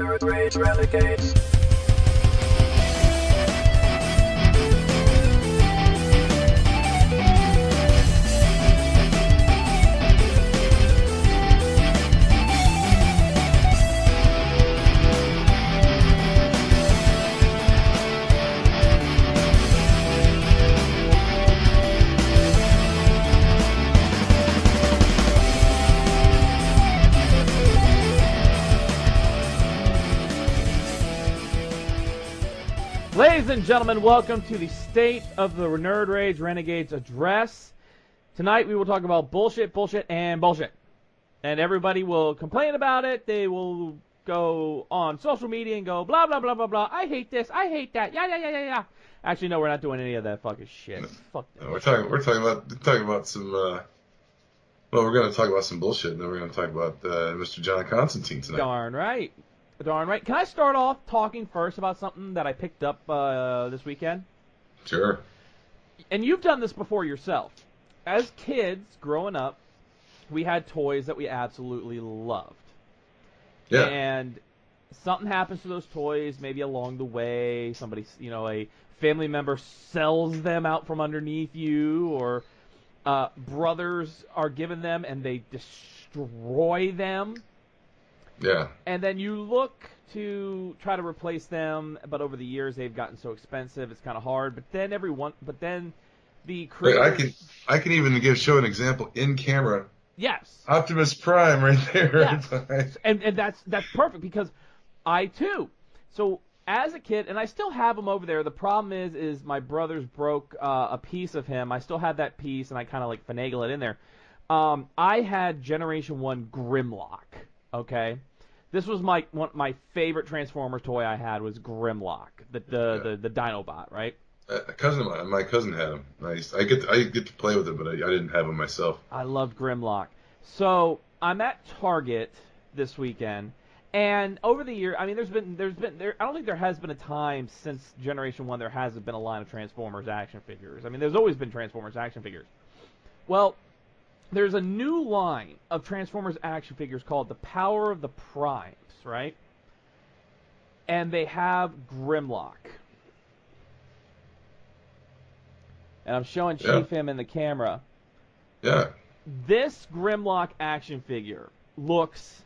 Nerd Rage Renegades. Ladies and gentlemen, welcome to the State of the Nerd Rage Renegades address. Tonight we will talk about bullshit, and bullshit. And everybody will complain about it. They will go on social media and go blah, blah, blah, blah, blah. I hate this. I hate that. Yeah. Actually, no, we're not doing any of that fucking shit. Fuck that. No, we're talking about some, well, we're going to talk about some bullshit, and then we're going to talk about Mr. John Constantine tonight. Darn right. Can I start off talking first about something that I picked up this weekend? Sure. And you've done this before yourself. As kids, growing up, we had toys that we absolutely loved. Yeah. And something happens to those toys, maybe along the way. Somebody, a family member sells them out from underneath you, or brothers are given them and they destroy them. Yeah. And then you look to try to replace them, but over the years they've gotten so expensive, it's kind of hard. But then the creators... I can even show an example in camera. Yes. Optimus Prime right there. Yes. and that's perfect, because I too. So as a kid, and I still have him over there. The problem is my brothers broke a piece of him. I still have that piece, and I kind of like finagle it in there. I had Generation 1 Grimlock. Okay. This was my favorite Transformers toy I had was Grimlock, the Dinobot, right? A cousin of mine, my cousin had him. I get to play with it, but I didn't have him myself. I loved Grimlock. So I'm at Target this weekend, and over the year, I mean, there's been I don't think there has been a time since Generation 1 there hasn't been a line of Transformers action figures. I mean, there's always been Transformers action figures. Well, there's a new line of Transformers action figures called the Power of the Primes, right? And they have Grimlock. And I'm showing Chief him in the camera. Yeah. This Grimlock action figure looks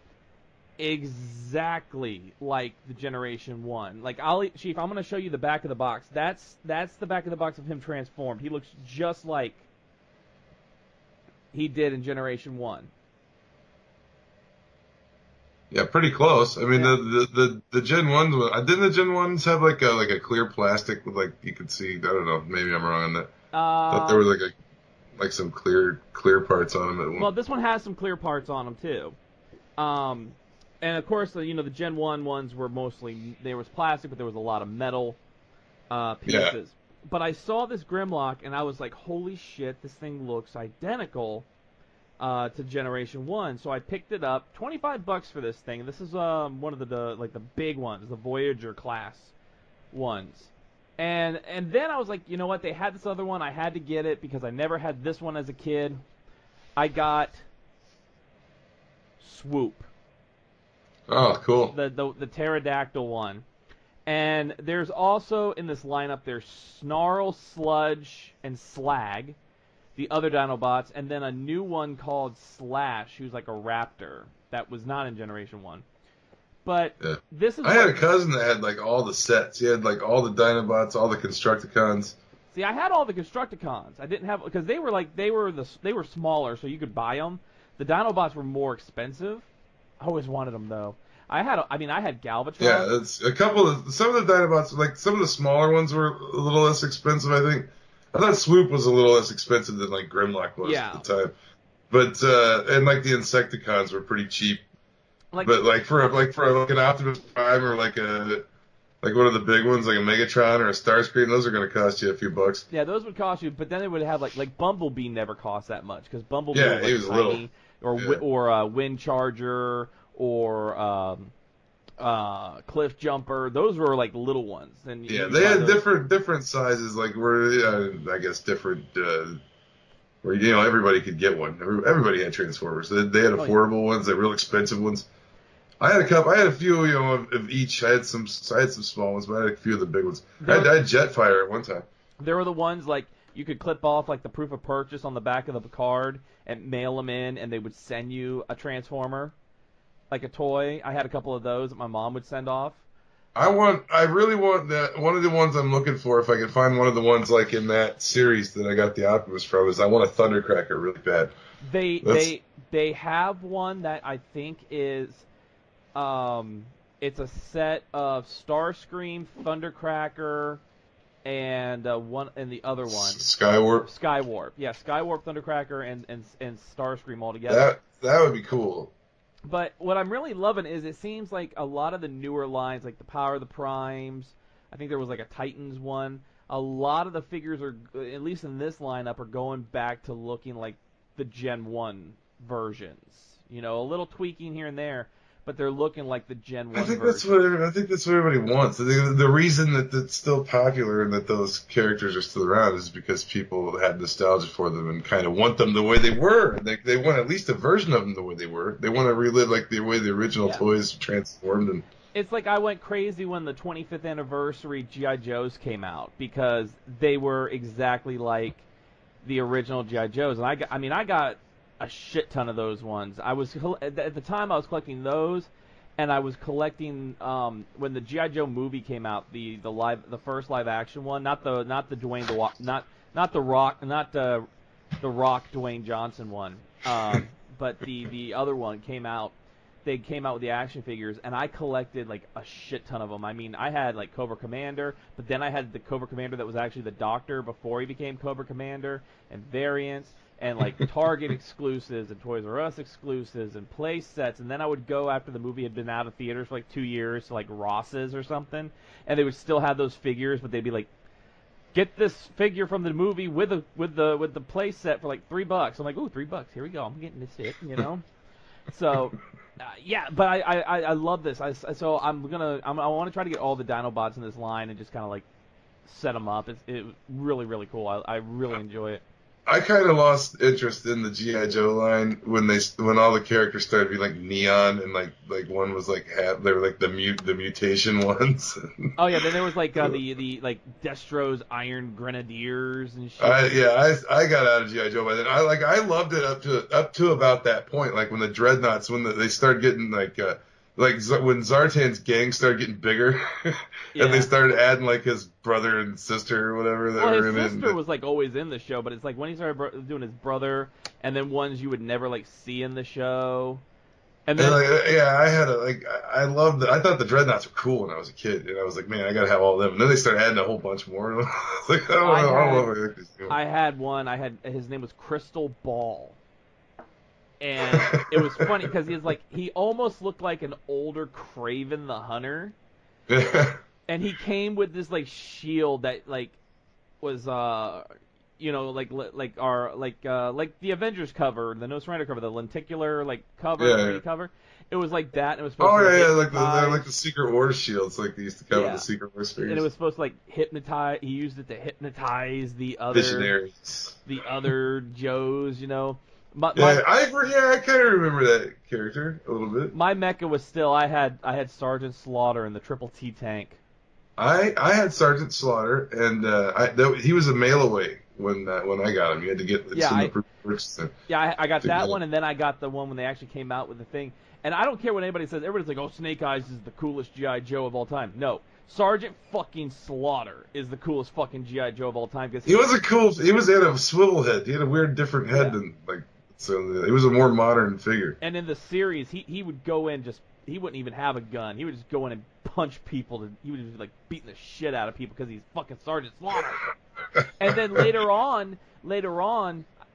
exactly like the Generation 1. Like, Chief, I'm going to show you the back of the box. That's the back of the box of him transformed. He looks just like he did in Generation 1. Yeah, pretty close. I mean, the Gen 1s, didn't the Gen 1s have like a clear plastic with, like, you could see, I don't know, maybe I'm wrong on that. Thought there was like some clear parts on them. Well, this one has some clear parts on them too. And of course, the Gen 1 ones were mostly, there was plastic, but there was a lot of metal pieces. Yeah. But I saw this Grimlock, and I was like, holy shit, this thing looks identical to Generation 1. So I picked it up, $25 for this thing. This is one of the big ones, the Voyager class ones. And then I was like, you know what, they had this other one, I had to get it because I never had this one as a kid. I got Swoop. Oh, cool. The pterodactyl one. And there's also in this lineup, there's Snarl, Sludge, and Slag, the other Dinobots, and then a new one called Slash, who's like a raptor. That was not in Generation 1. But this is... I had a cousin that had like all the sets. He had like all the Dinobots, all the Constructicons. See, I had all the Constructicons. I didn't have... Because they were smaller, so you could buy them. The Dinobots were more expensive. I always wanted them, though. I had Galvatron. Yeah, some of the Dinobots, like some of the smaller ones were a little less expensive, I think. I thought Swoop was a little less expensive than like Grimlock was at the time. But and like the Insecticons were pretty cheap. But like for an Optimus Prime or like one of the big ones, like a Megatron or a Starscream, those are going to cost you a few bucks. Yeah, those would cost you, but then they would have like Bumblebee never cost that much because Bumblebee was tiny, little. or Wind Charger or Cliff Jumper. Those were like little ones. And they had different sizes, like I guess different. Where everybody could get one. Everybody had Transformers. They had affordable ones, the real expensive ones. I had a couple. I had a few, of each. I had some small ones, but I had a few of the big ones. I had Jetfire at one time. There were the ones like you could clip off like the proof of purchase on the back of the card and mail them in, and they would send you a Transformer, like a toy. I had a couple of those that my mom would send off. I really want that. One of the ones I'm looking for, if I can find one of the ones like in that series that I got the Optimus from, is I want a Thundercracker really bad. They have one that I think is, it's a set of Starscream, Thundercracker, and the other one. Skywarp. Yeah, Skywarp, Thundercracker, and Starscream all together. That would be cool. But what I'm really loving is it seems like a lot of the newer lines, like the Power of the Primes, I think there was like a Titans one. A lot of the figures are, at least in this lineup, are going back to looking like the Gen 1 versions. A little tweaking here and there, but they're looking like the Gen 1 versions. I think that's what everybody wants. The reason that it's still popular and that those characters are still around is because people had nostalgia for them and kind of want them the way they were. They want at least a version of them the way they were. They want to relive like the way the original toys transformed. And it's like I went crazy when the 25th anniversary G.I. Joes came out because they were exactly like the original G.I. Joes. And I got a shit ton of those ones. At the time I was collecting those, and I was collecting when the G.I. Joe movie came out, the first live action one, not the Rock Dwayne Johnson one, but the other one came out. They came out with the action figures, and I collected like a shit ton of them. I mean, I had like Cobra Commander, but then I had the Cobra Commander that was actually the Doctor before he became Cobra Commander, and variants, and like Target exclusives and Toys R Us exclusives and play sets. And then I would go after the movie had been out of theaters for like 2 years to like Ross's or something, and they would still have those figures, but they'd be like, get this figure from the movie with the play set for like $3. I'm like, ooh, $3. Here we go. I'm getting this shit, So, yeah, but I love this. I want to try to get all the Dinobots in this line and just kind of like set them up. It's really, really cool. I really enjoy it. I kind of lost interest in the G.I. Joe line when all the characters started being like neon and like one was like they were like the mutation ones. Oh yeah, then there was like the like Destro's Iron Grenadiers and shit. I got out of G.I. Joe by then. I loved it up to about that point, like when the Dreadnoughts they started getting like when Zartan's gang started getting bigger, and they started adding like his brother and sister or whatever that were in it. His sister was like always in the show, but it's like when he started doing his brother, and then ones you would never like see in the show. And then I loved it. I thought the Dreadnoughts were cool when I was a kid, and I was like, man, I gotta have all of them. And then they started adding a whole bunch more. I had one. His name was Crystal Ball. And it was funny because he almost looked like an older Kraven the Hunter. And he came with this like shield that like was like the Avengers cover, the No Surrender cover, the lenticular like cover, cover. It was like that. And it was supposed to like the Secret Wars shields, like they used to cover the Secret Wars figures. And it was supposed to like hypnotize. He used it to hypnotize the other visionaries, the other Joes, I kind of remember that character a little bit. My mecha was still I had Sergeant Slaughter in the Triple T tank. I had Sergeant Slaughter, and he was a mail away when I got him. You had to get the purchase. I got that one, and then I got the one when they actually came out with the thing. And I don't care what anybody says. Everybody's like, "Oh, Snake Eyes is the coolest G.I. Joe of all time." No, Sergeant fucking Slaughter is the coolest fucking G.I. Joe of all time. Because he had a swivel head. He had a weird, different head than like. So he was a more modern figure. And in the series, he would go in he wouldn't even have a gun. He would just go in and punch people. He would just be like beating the shit out of people because he's fucking Sergeant Slaughter. And then later on,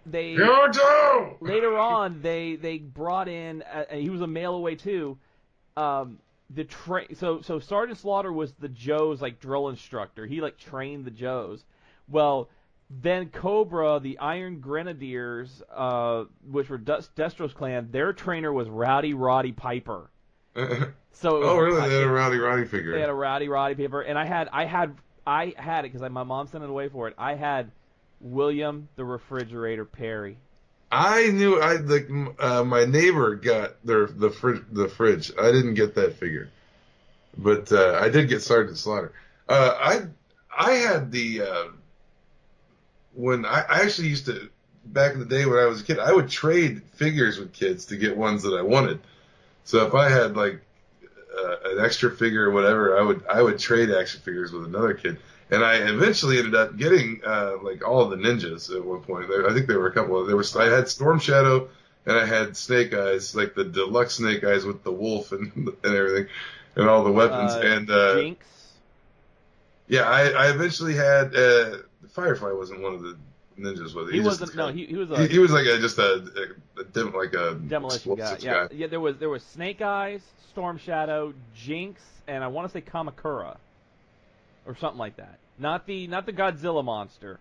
they brought in. He was a mail away too. So Sergeant Slaughter was the Joe's like drill instructor. He like trained the Joes. Well. Then Cobra, the Iron Grenadiers, which were Destro's clan, their trainer was Rowdy Roddy Piper. So really? They had a Rowdy Roddy figure. They had a Rowdy Roddy Piper, and I had it because my mom sent it away for it. I had William the Refrigerator Perry. I knew my neighbor got the fridge. I didn't get that figure, but I did get Sergeant Slaughter. I had the when I actually used to back in the day when I was a kid, I would trade figures with kids to get ones that I wanted. So if I had like an extra figure or whatever, I would trade action figures with another kid. And I eventually ended up getting like all of the ninjas at one point. I think there were a couple. I had Storm Shadow and I had Snake Eyes, like the deluxe Snake Eyes with the wolf and everything, and all the weapons. And Jinx. Yeah, I eventually had Firefly wasn't one of the ninjas, was he? He wasn't. No, he was. He was like just a demolition guy. Yeah, yeah. There was Snake Eyes, Storm Shadow, Jinx, and I want to say Kamakura, or something like that. Not the Godzilla monster.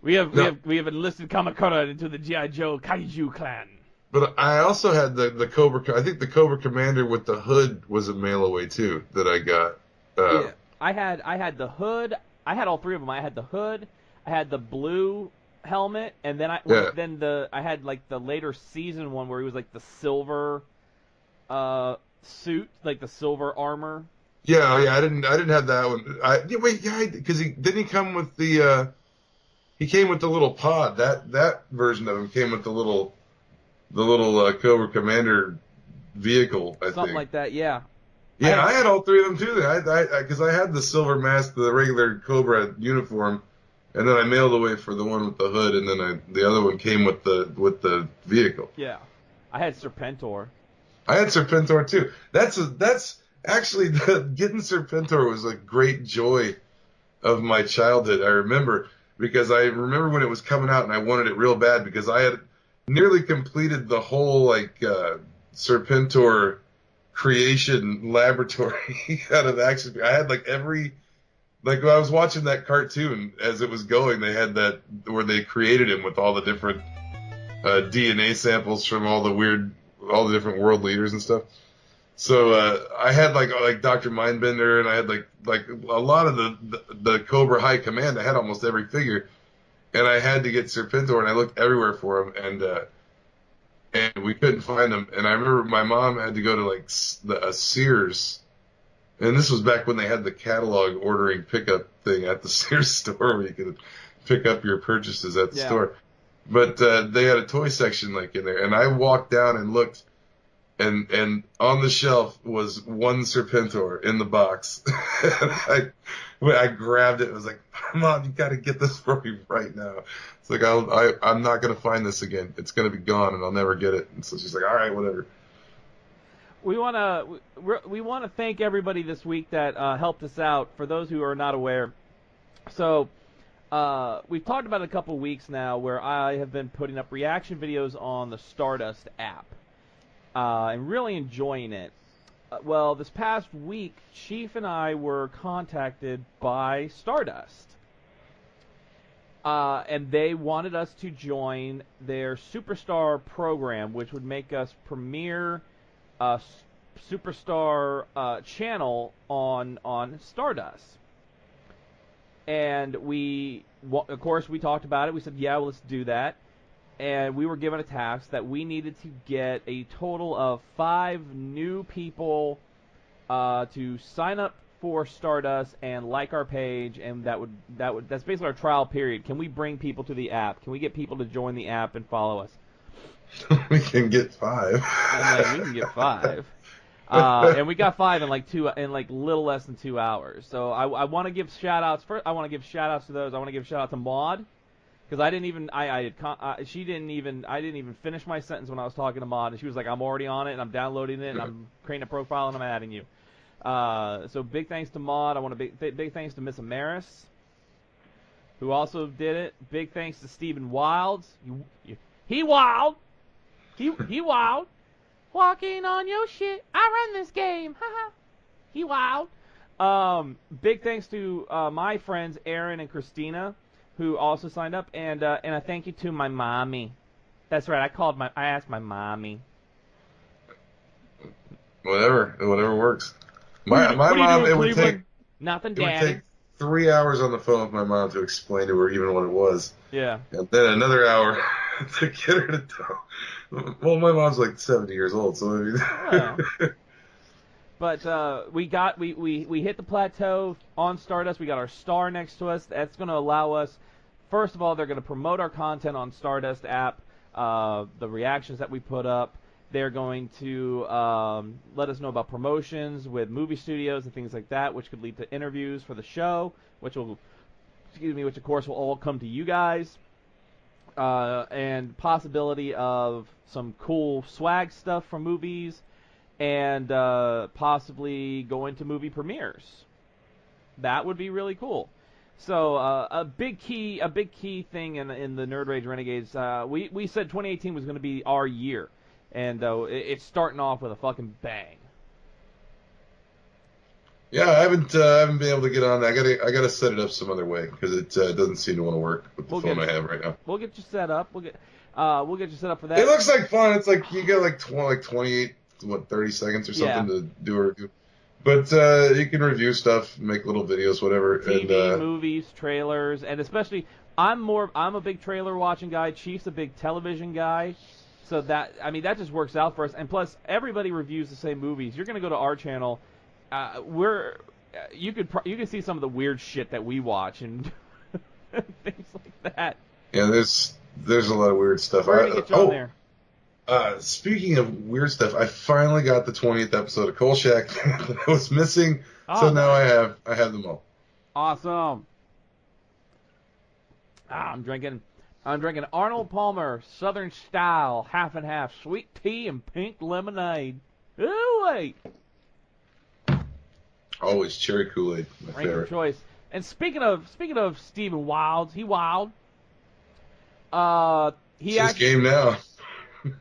We have enlisted Kamakura into the G.I. Joe Kaiju clan. But I also had the Cobra. I think the Cobra Commander with the hood was a mail away too that I got. Yeah, I had the hood. I had all three of them. I had the hood. I had the blue helmet, and then I had like the later season one where he was like the silver suit, like the silver armor. Yeah, I didn't have that one. Because he come with the he came with the little pod. That version of him came with the little Cobra Commander vehicle. I think something like that. Yeah. Yeah, I had all three of them too. Because I had the silver mask, the regular Cobra uniform, and then I mailed away for the one with the hood, and then the other one came with the vehicle. Yeah, I had Serpentor. I had Serpentor too. That's actually getting Serpentor was a great joy of my childhood. I remember when it was coming out, and I wanted it real bad because I had nearly completed the whole like Serpentor creation laboratory out of action. I had when I was watching that cartoon as it was going, they had that where they created him with all the different DNA samples from all the different world leaders and stuff. So I had like Dr. Mindbender, and I had like a lot of the Cobra High Command. I had almost every figure, and I had to get Serpentor, and I looked everywhere for him, and we couldn't find them. And I remember my mom had to go to a Sears, and this was back when they had the catalog ordering pickup thing at the Sears store where you could pick up your purchases at the store. But they had a toy section like in there, and I walked down and looked, and on the shelf was one Serpentor in the box. I grabbed it and was like, Mom, you got to get this for me right now. It's like, I'm not going to find this again. It's going to be gone, and I'll never get it. And so she's like, all right, whatever. We want to thank everybody this week that helped us out. For those who are not aware, so we've talked about it a couple of weeks now where I have been putting up reaction videos on the Stardust app and really enjoying it. Well, this past week, Chief and I were contacted by Stardust. And they wanted us to join their Superstar program, which would make us premier Superstar channel on Stardust. And of course, we talked about it. We said, yeah, well, let's do that. And we were given a task that we needed to get a total of 5 new people to sign up for Stardust and like our page, and that's basically our trial period. Can we bring people to the app? Can we get people to join the app and follow us? We can get 5. I'm like, we can get 5. And we got 5 in little less than 2 hours. So I want to give shout outs first. I want to give shout outs to those. I want to give shout out to Maud. Because I didn't even finish my sentence when I was talking to Maud, and she was like, "I'm already on it, and I'm downloading it, and I'm creating a profile, and I'm adding you." So big thanks to Maud. I want to big thanks to Miss Amaris, who also did it. Big thanks to Stephen Wilds. He wild. He wild. Walking on your shit. I run this game. Haha. He wild. Big thanks to my friends Aaron and Christina, who also signed up, and a thank you to my mommy. That's right, I asked my mommy. Whatever works. My mom, it would take nothing, Daddy. 3 hours on the phone with my mom to explain to her even what it was. Yeah. And then another hour to get her to tell. Well, my mom's like 70 years old, so I mean. Yeah. But we hit the plateau on Stardust. We got our star next to us. That's going to allow us. First of all, they're going to promote our content on Stardust app, the reactions that we put up. They're going to let us know about promotions with movie studios and things like that, which could lead to interviews for the show, which of course will all come to you guys, and possibility of some cool swag stuff from movies, and possibly going to movie premieres. That would be really cool. So a big key thing in the Nerd Rage Renegades. We said 2018 was going to be our year, and it's starting off with a fucking bang. Yeah, I haven't been able to get on. I gotta set it up some other way because it doesn't seem to want to work with the phone I have right now. We'll get you set up. We'll get you set up for that. It looks like fun. It's like you get like 28, 30 seconds or something to do a review. But you can review stuff, make little videos, whatever. TV, movies, trailers, and especially I'm a big trailer watching guy. Chief's a big television guy. So that just works out for us. And plus, everybody reviews the same movies. You're gonna go to our channel. You could see some of the weird shit that we watch and things like that. Yeah, there's a lot of weird stuff. We're gonna get you on there. Speaking of weird stuff, I finally got the 20th episode of Kolchak that I was missing. So now I have them all. Awesome. I'm drinking Arnold Palmer Southern Style half and half sweet tea and pink lemonade. Ooh wait. Always cherry Kool-Aid, my favorite choice. And speaking of Stephen Wilds, he wild. It's his game now.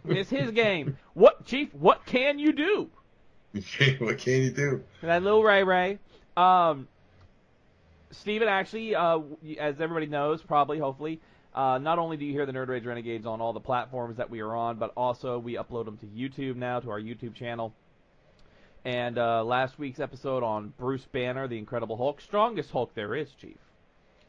It's his game. What, Chief? What can you do? What can you do? That little Ray. Steven, actually, as everybody knows, probably, hopefully, not only do you hear the Nerd Rage Renegades on all the platforms that we are on, but also we upload them to YouTube now, to our YouTube channel. And last week's episode on Bruce Banner, the Incredible Hulk, strongest Hulk there is, Chief.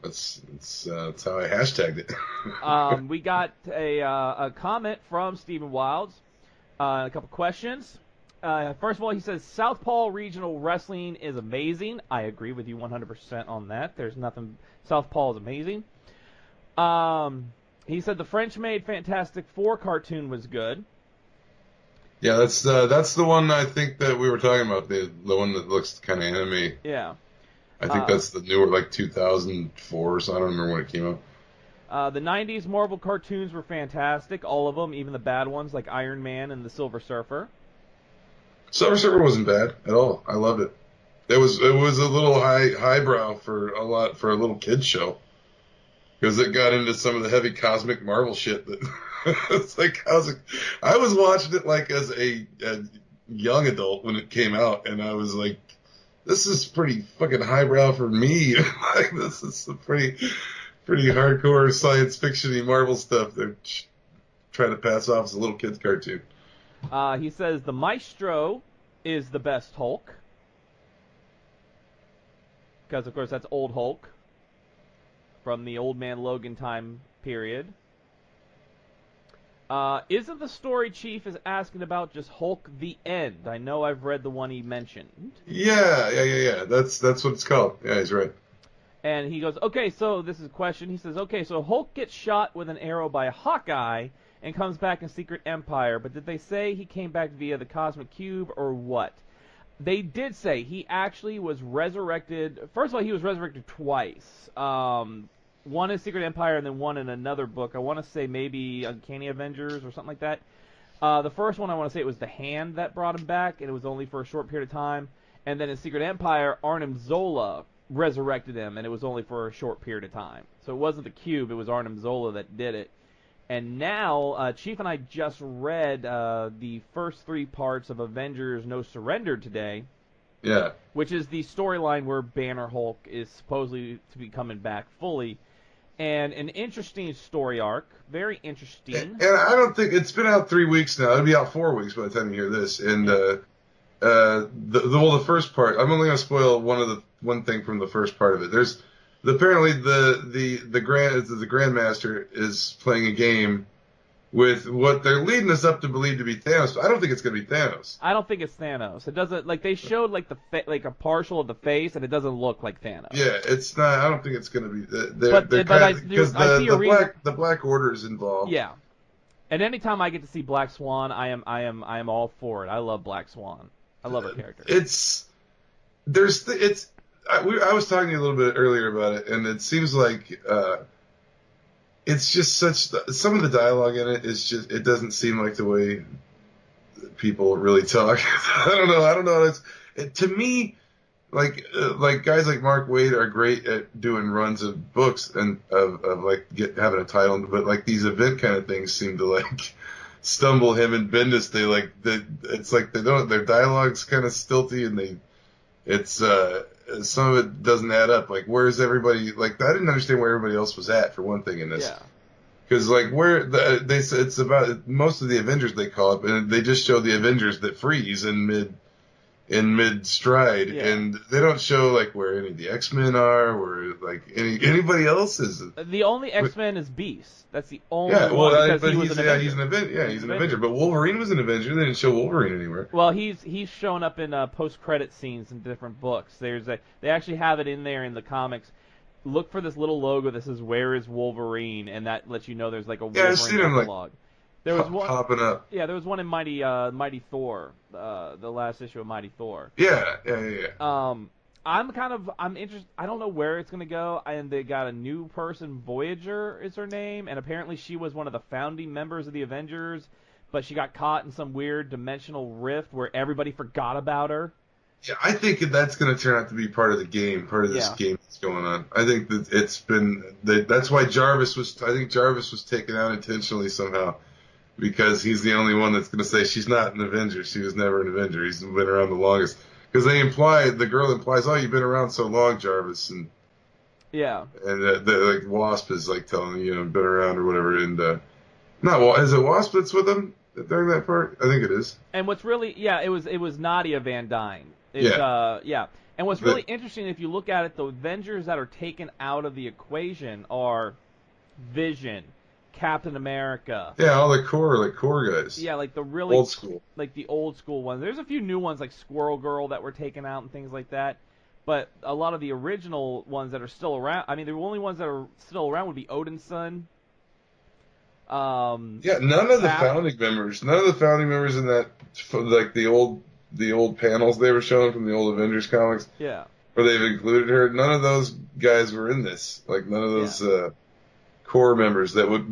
That's how I hashtagged it. We got a comment from Stephen Wilds, a couple questions. First of all, he says, Southpaw Regional Wrestling is amazing. I agree with you 100% on that. There's nothing... Southpaw is amazing. He said the French-made Fantastic Four cartoon was good. Yeah, that's the one I think that we were talking about, the one that looks kind of anime. Yeah. I think that's the newer, like 2004, so I don't remember when it came out. The 90s Marvel cartoons were fantastic, all of them, even the bad ones like Iron Man and the Silver Surfer. Silver Surfer wasn't bad at all. I loved it. It was a little highbrow for a little kid show because it got into some of the heavy cosmic Marvel shit that it's like I was watching it like as a young adult when it came out, and I was like, this is pretty fucking highbrow for me. Like, this is some pretty hardcore science fiction-y Marvel stuff they're trying to pass off as a little kid's cartoon. He says the Maestro is the best Hulk. Because, of course, that's old Hulk from the Old Man Logan time period. Isn't the story Chief is asking about just Hulk the End? I know I've read the one he mentioned. Yeah. That's what it's called. Yeah, he's right. And he goes, okay, so this is a question. He says, okay, so Hulk gets shot with an arrow by a Hawkeye and comes back in Secret Empire, but did they say he came back via the Cosmic Cube or what? They did say he actually was resurrected. First of all, he was resurrected twice. One in Secret Empire and then one in another book. I want to say maybe Uncanny Avengers or something like that. The first one, I want to say it was the Hand that brought him back, and it was only for a short period of time. And then in Secret Empire, Arnim Zola resurrected him, and it was only for a short period of time. So it wasn't the Cube, it was Arnim Zola that did it. And now, Chief and I just read the first 3 parts of Avengers No Surrender today. Yeah. Which is the storyline where Banner Hulk is supposedly to be coming back fully. And an interesting story arc. Very interesting. And I don't think... It's been out 3 weeks now. It'll be out 4 weeks by the time you hear this. And the first part. I'm only gonna spoil one thing from the first part of it. There's apparently the Grandmaster is playing a game with what they're leading us up to believe to be Thanos. I don't think it's gonna be Thanos. I don't think it's Thanos. It doesn't like they showed like like a partial of the face, and it doesn't look like Thanos. Yeah, it's not. I don't think it's gonna be. But I see a reason. The Black Order is involved. Yeah, and anytime I get to see Black Swan, I am all for it. I love Black Swan. I love her character. I was talking to you a little bit earlier about it, and it seems like it's just some of the dialogue in it is just, it doesn't seem like the way people really talk. I don't know. To me, like guys like Mark Waid are great at doing runs of books and of like having a title, but like these event kind of things seem to like stumble him and Bendis. It's like their dialogue's kind of stilty, and some of it doesn't add up. Like, where's everybody? Like, I didn't understand where everybody else was at for one thing in this. Yeah. Because like it's about most of the Avengers they call it, and they just show the Avengers that freeze in mid stride, yeah. And they don't show like where any of the X-Men are, where like anybody else is. The only X-Men is Beast. That's the only one. But he's an Avenger. But Wolverine was an Avenger. They didn't show Wolverine anywhere. Well, he's shown up in post-credit scenes in different books. They actually have it in there in the comics. Look for this little logo that says "Where is Wolverine?" and that lets you know there's like a Wolverine I've seen him catalog. There was one popping up. Yeah, there was one in Mighty Thor, the last issue of Mighty Thor. Yeah. I'm interested. I don't know where it's gonna go, and they got a new person. Voyager is her name, and apparently she was one of the founding members of the Avengers, but she got caught in some weird dimensional rift where everybody forgot about her. Yeah, I think that's going to turn out to be part of the game, part of this game that's going on. I think that that's why Jarvis was taken out intentionally somehow, because he's the only one that's going to say she's not an Avenger. She was never an Avenger. He's been around the longest. Because the girl implies, oh, you've been around so long, Jarvis, and like Wasp is like telling been around or whatever, and is it Wasp that's with him during that part? I think it is. And what's really it was Nadia Van Dyne. And what's really interesting, if you look at it, the Avengers that are taken out of the equation are Vision, Captain America. Yeah, all the core guys. Yeah, like the really old school. Like the old school ones. There's a few new ones like Squirrel Girl that were taken out and things like that. But a lot of the original ones that are still around, I mean, the only ones that are still around would be Odin's son. None of the founding members in that, like the old panels they were showing from the old Avengers comics. Yeah. Where they've included her. None of those guys were in this. Like none of those core members that would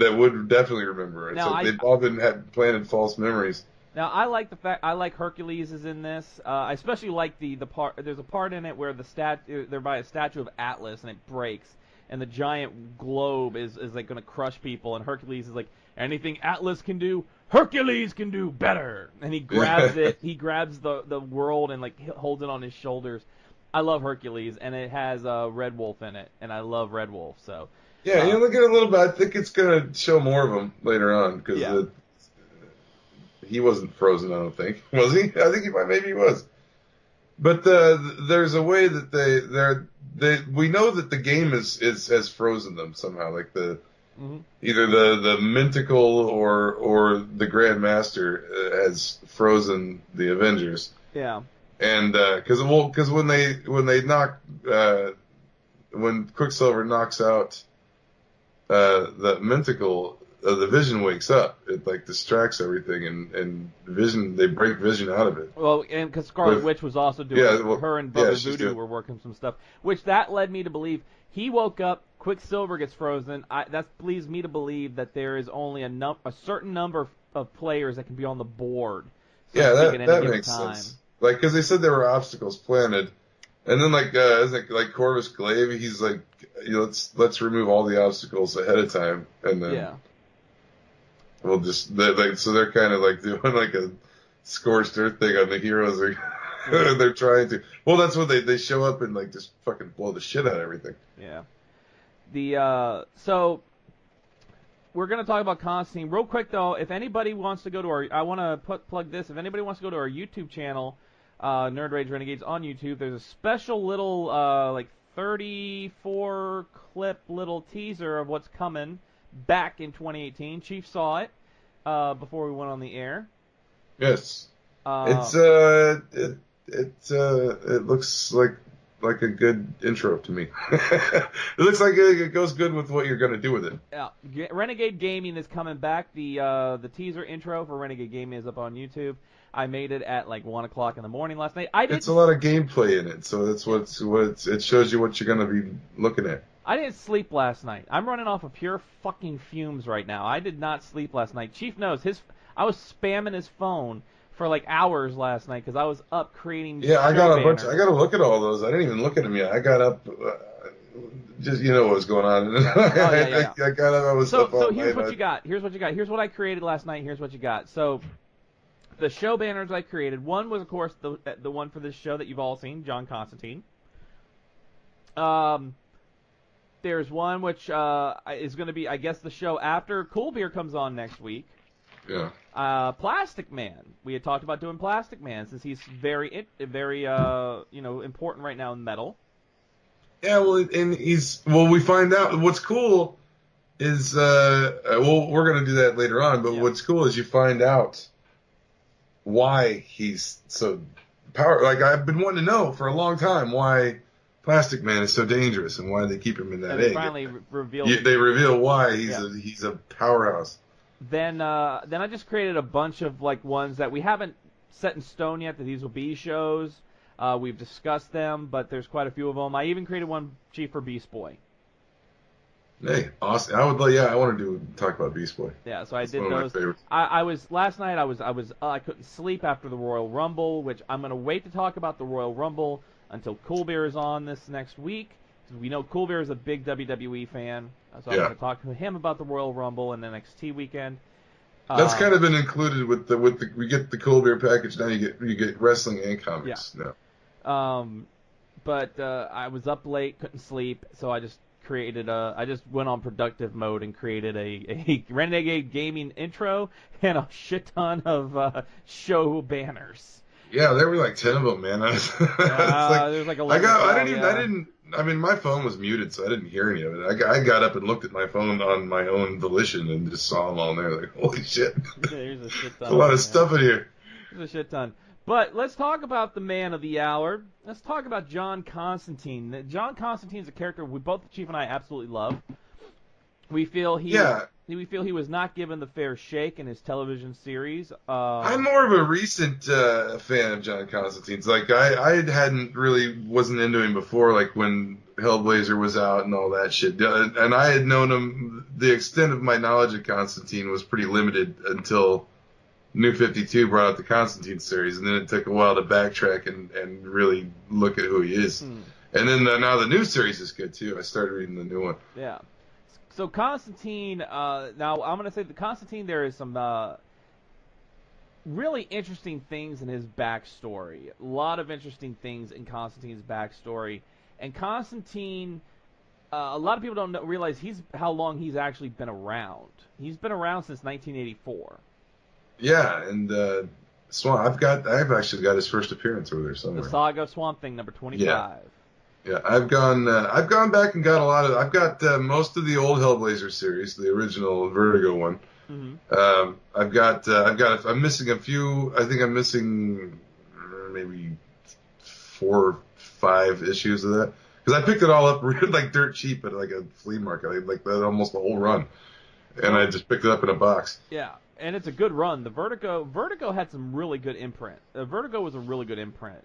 definitely remember it. Now, so they've all had planted false memories. Now I like Hercules is in this. I especially like the part. There's a part in it where they're by a statue of Atlas and it breaks, and the giant globe is like going to crush people, and Hercules is like, anything Atlas can do, Hercules can do better. And he grabs it. He grabs the world and like holds it on his shoulders. I love Hercules, and it has Red Wolf in it, and I love Red Wolf. So yeah, look at it a little bit. I think it's going to show more of him later on because he wasn't frozen. I don't think, was he? I think maybe he was. But there's a way that we know that the game has frozen them somehow, like either the Mintical or the Grandmaster has frozen the Avengers. Yeah. And because when Quicksilver knocks out the Mintical, the Vision wakes up. It like distracts everything, and Vision, they break Vision out of it. Well, and because Scarlet Witch was also doing her and Bubba Voodoo were working some stuff, which that led me to believe he woke up. Quicksilver gets frozen. That leads me to believe that there is only a certain number of players that can be on the board. That makes sense. Like, because they said there were obstacles planted, and then like Corvus Glaive, he's like, let's remove all the obstacles ahead of time, and then we'll just so they're kind of like doing like a scorched earth thing on the heroes. They're trying to. Well, that's what they show up and like just fucking blow the shit out of everything. Yeah. So we're going to talk about Constantine. Real quick, though, if anybody wants to go to I want to plug this. If anybody wants to go to our YouTube channel, Nerd Rage Renegades on YouTube. There's a special little, like 34 clip little teaser of what's coming back in 2018. Chief saw it before we went on the air. Yes. It looks like a good intro to me. It looks like it goes good with what you're going to do with it. Yeah, Renegade Gaming is coming back. The teaser intro for Renegade Gaming is up on YouTube. I made it at like 1 o'clock in the morning last night. It's a lot of gameplay in it, so that's it shows you what you're going to be looking at. I didn't sleep last night. I'm running off of pure fucking fumes right now. I did not sleep last night. Chief knows I was spamming his phone for like hours last night because I was up creating. Yeah, I got to look at all those. I didn't even look at them yet. I got up. Just what was going on. Yeah. I got up. I was up all so here's night. what you got. Here's what I created last night. Here's what you got. So the show banners I created. One was of course the one for this show that you've all seen, John Constantine. There's one which is going to be, I guess, the show after Cool Beer comes on next week. Yeah. Plastic Man. We had talked about doing Plastic Man since he's very important right now in metal. Yeah, we find out what's cool is we're going to do that later on, but what's cool is you find out why he's so powerful. Like, I've been wanting to know for a long time why Plastic Man is so dangerous and why they keep him in that egg. Finally revealed. They reveal why he's a powerhouse. Then I just created a bunch of like ones that we haven't set in stone yet that these will be shows. We've discussed them, but there's quite a few of them. I even created one, Chief, for Beast Boy. Hey, awesome! I want to talk about Beast Boy. Yeah, so I That's did one of those. my favorites. I was last night. I couldn't sleep after the Royal Rumble, which I'm gonna wait to talk about the Royal Rumble until Cool Beer is on this next week. We know Cool Beer is a big WWE fan, so I'm going to talk to him about the Royal Rumble and the NXT weekend. That's kind of been included with the we get the Cool Beer package now. You get wrestling and comics now. But I was up late, couldn't sleep, so I just went on productive mode and created a Renegade Gaming intro and a shit ton of show banners. Yeah, there were like 10 of them, man. There's like 11. I mean, my phone was muted, so I didn't hear any of it. I got up and looked at my phone on my own volition and just saw them all in there. Like, holy shit. There's a shit ton. There's a lot of stuff in here. There's a shit ton. But let's talk about the man of the hour. Let's talk about John Constantine. John Constantine is a character both the Chief and I absolutely love. We feel he was not given the fair shake in his television series. I'm more of a recent fan of John Constantine's. Like I wasn't into him before, like when Hellblazer was out and all that shit. And I had known him. The extent of my knowledge of Constantine was pretty limited until New 52 brought out the Constantine series, and then it took a while to backtrack and really look at who he is. And then now the new series is good too. I started reading the new one. Yeah. So Constantine, now I'm going to say that Constantine, there is some really interesting things in his backstory. A lot of interesting things in Constantine's backstory. And Constantine, a lot of people don't realize how long he's actually been around. He's been around since 1984. Yeah, and I've actually got his first appearance over there somewhere. The Saga of Swamp Thing, number 25. Yeah, I've gone back and got I've got most of the old Hellblazer series, the original Vertigo one. Mm-hmm. I'm missing a few. I think I'm missing maybe 4 or 5 issues of that because I picked it all up like dirt cheap at like a flea market, like that almost the whole run, and I just picked it up in a box. Yeah. And it's a good run. The Vertigo had some really good imprint. Vertigo was a really good imprint.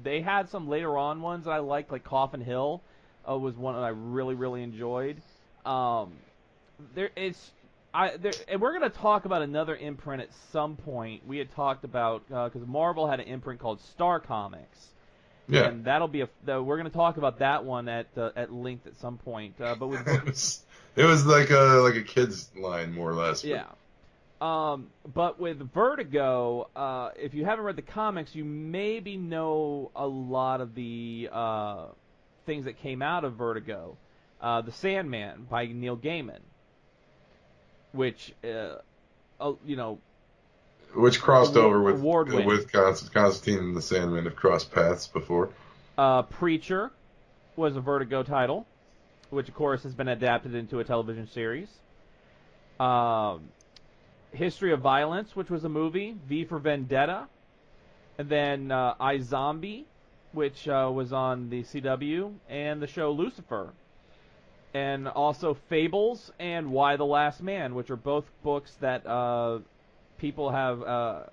They had some later on ones that I liked, like Coffin Hill was one that I really, really enjoyed. And we're going to talk about another imprint at some point. We had talked about, because Marvel had an imprint called Star Comics. Yeah. And that'll be we're going to talk about that one at length at some point. But with it was like a kid's line, more or less. Yeah. But with Vertigo, if you haven't read the comics, you maybe know a lot of the things that came out of Vertigo. The Sandman by Neil Gaiman, which, which crossed over award-winning. with Constantine and the Sandman have crossed paths before. Preacher was a Vertigo title, which of course has been adapted into a television series. History of Violence, which was a movie. V for Vendetta. And then iZombie, which was on the CW, and the show Lucifer. And also Fables and Why the Last Man, which are both books that people have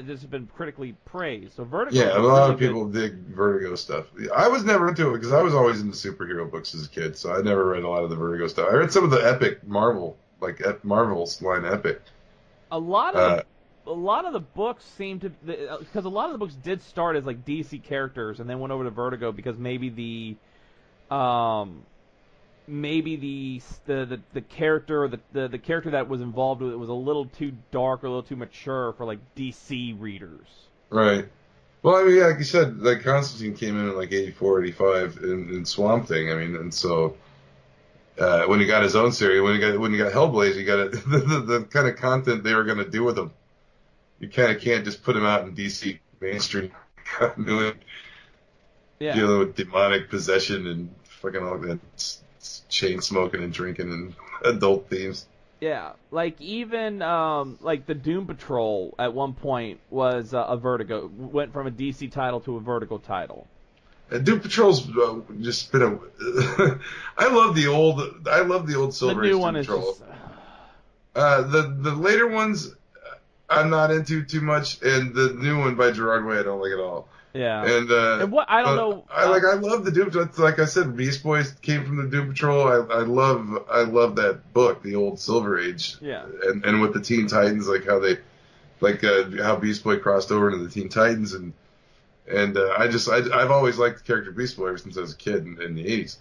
just been critically praised. So Vertigo. Yeah, a lot of people dig Vertigo stuff. I was never into it because I was always into superhero books as a kid, so I never read a lot of the Vertigo stuff. I read some of the Epic Marvel, like Marvel's line Epic. A lot of the books seem to, because a lot of the books did start as like DC characters and then went over to Vertigo because maybe the character, the character that was involved with it was a little too dark or a little too mature for like DC readers. Right. Well, I mean, yeah, like you said, like Constantine came in like 84, 85 in Swamp Thing. I mean, and so when he got his own series, when he got Hellblazer, he got the kind of content they were going to do with him. You kind of can't just put him out in DC mainstream continuity, dealing with demonic possession and fucking all that chain smoking and drinking and adult themes. Yeah, like even like the Doom Patrol at one point was a Vertigo, went from a DC title to a Vertigo title. Doom Patrol's just been a. I love the old Silver Age Doom Patrol. Just... the later ones I'm not into too much, and the new one by Gerard Way I don't like at all. Yeah. And what I don't know. I love the Doom Patrol. Like I said, Beast Boys came from the Doom Patrol. I love that book, the old Silver Age. Yeah. And with the Teen Titans, like how they, how Beast Boy crossed over into the Teen Titans, and I've always liked the character Beast Boy ever since I was a kid in the 80s,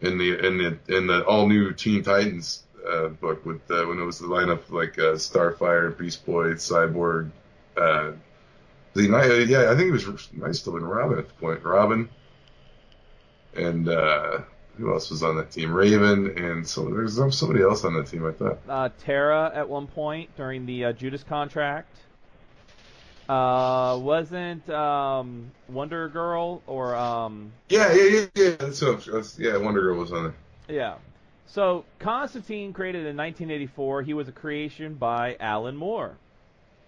in the all new Teen Titans book with when it was the lineup like Starfire, Beast Boy, Cyborg. I think he might have still been Robin at the point. Robin, and who else was on that team? Raven, and so there's somebody else on that team. I thought. Terra at one point during the Judas contract. Wasn't Wonder Girl or Yeah. Wonder Girl was on there. Yeah. So Constantine, created in 1984, he was a creation by Alan Moore.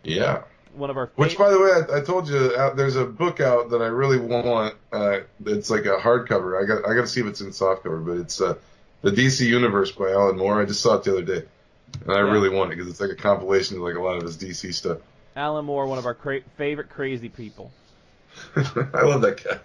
Yeah. One of our Which, by the way, I told you there's a book out that I really want. It's like a hardcover. I got to see if it's in softcover, but it's the DC Universe by Alan Moore. I just saw it the other day, and I really want it because it's like a compilation of like a lot of his DC stuff. Alan Moore, one of our favorite crazy people. I love that guy.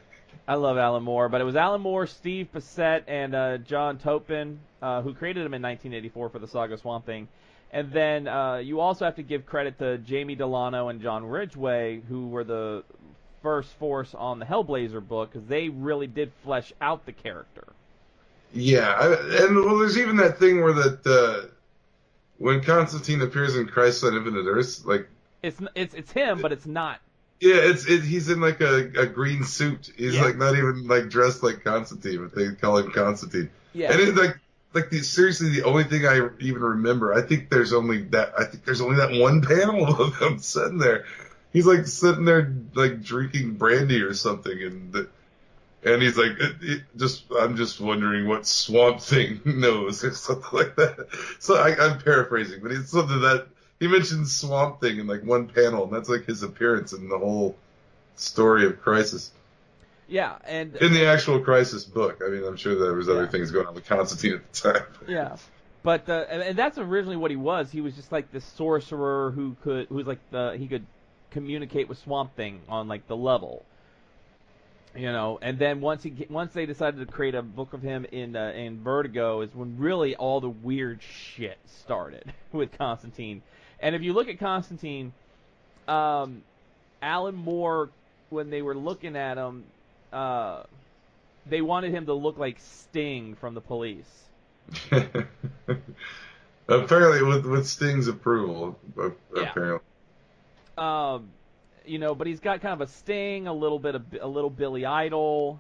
I love Alan Moore, but it was Alan Moore, Steve Bissette, and John Topin who created him in 1984 for the Saga Swamp Thing. And then you also have to give credit to Jamie Delano and John Ridgway, who were the first force on the Hellblazer book, because they really did flesh out the character. Yeah, there's even that thing where when Constantine appears in Crisis on Infinite Earths, like it's him, but it's not. Yeah, he's in like a green suit. He's like not even like dressed like Constantine, but they call him Constantine. Yeah, and it's seriously the only thing I even remember. I think there's only that one panel of him sitting there. He's like sitting there like drinking brandy or something, and he's like, I'm just wondering what Swamp Thing knows or something like that. So I'm paraphrasing, but it's something that he mentions Swamp Thing in like one panel, and that's like his appearance in the whole story of Crisis. Yeah, and in the actual Crisis book. I mean, I'm sure there was other things going on with Constantine at the time. Yeah, but and that's originally what he was. He was just like this sorcerer he could communicate with Swamp Thing on like the level, And then once they decided to create a book of him in Vertigo is when really all the weird shit started with Constantine. And if you look at Constantine, Alan Moore, when they were looking at him, they wanted him to look like Sting from the Police. Apparently, with Sting's approval. Apparently. But he's got kind of a Sting, a little Billy Idol.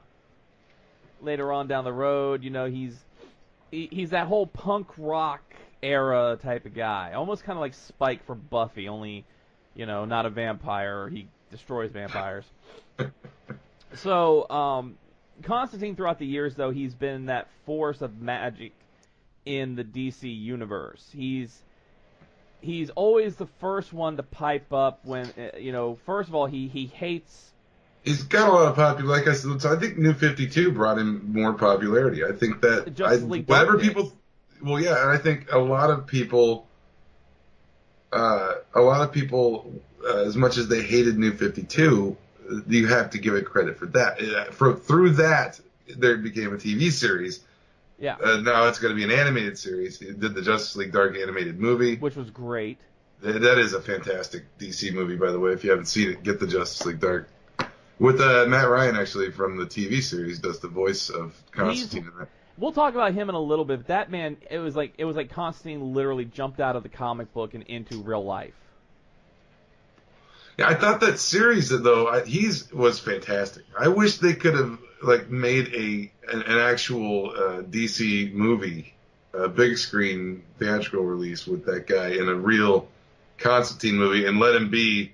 Later on down the road, he's that whole punk rock era type of guy, almost kind of like Spike from Buffy, only not a vampire. He destroys vampires. So, Constantine, throughout the years, though, he's been that force of magic in the DC universe. He's always the first one to pipe up when, first of all, he hates... He's got a lot of popularity. Like I said, so I think New 52 brought him more popularity. I think that... whatever people... Well, yeah, and I think a lot of people, as much as they hated New 52, you have to give it credit for that. Through that, there became a TV series. Yeah. Now it's going to be an animated series. He did the Justice League Dark animated movie, which was great. That is a fantastic DC movie, by the way. If you haven't seen it, get the Justice League Dark. With Matt Ryan, actually, from the TV series, does the voice of Constantine in that. We'll talk about him in a little bit. But that man, it was like Constantine literally jumped out of the comic book and into real life. Yeah, I thought that series, though, was fantastic. I wish they could have made an actual DC movie, a big screen theatrical release with that guy in a real Constantine movie, and let him be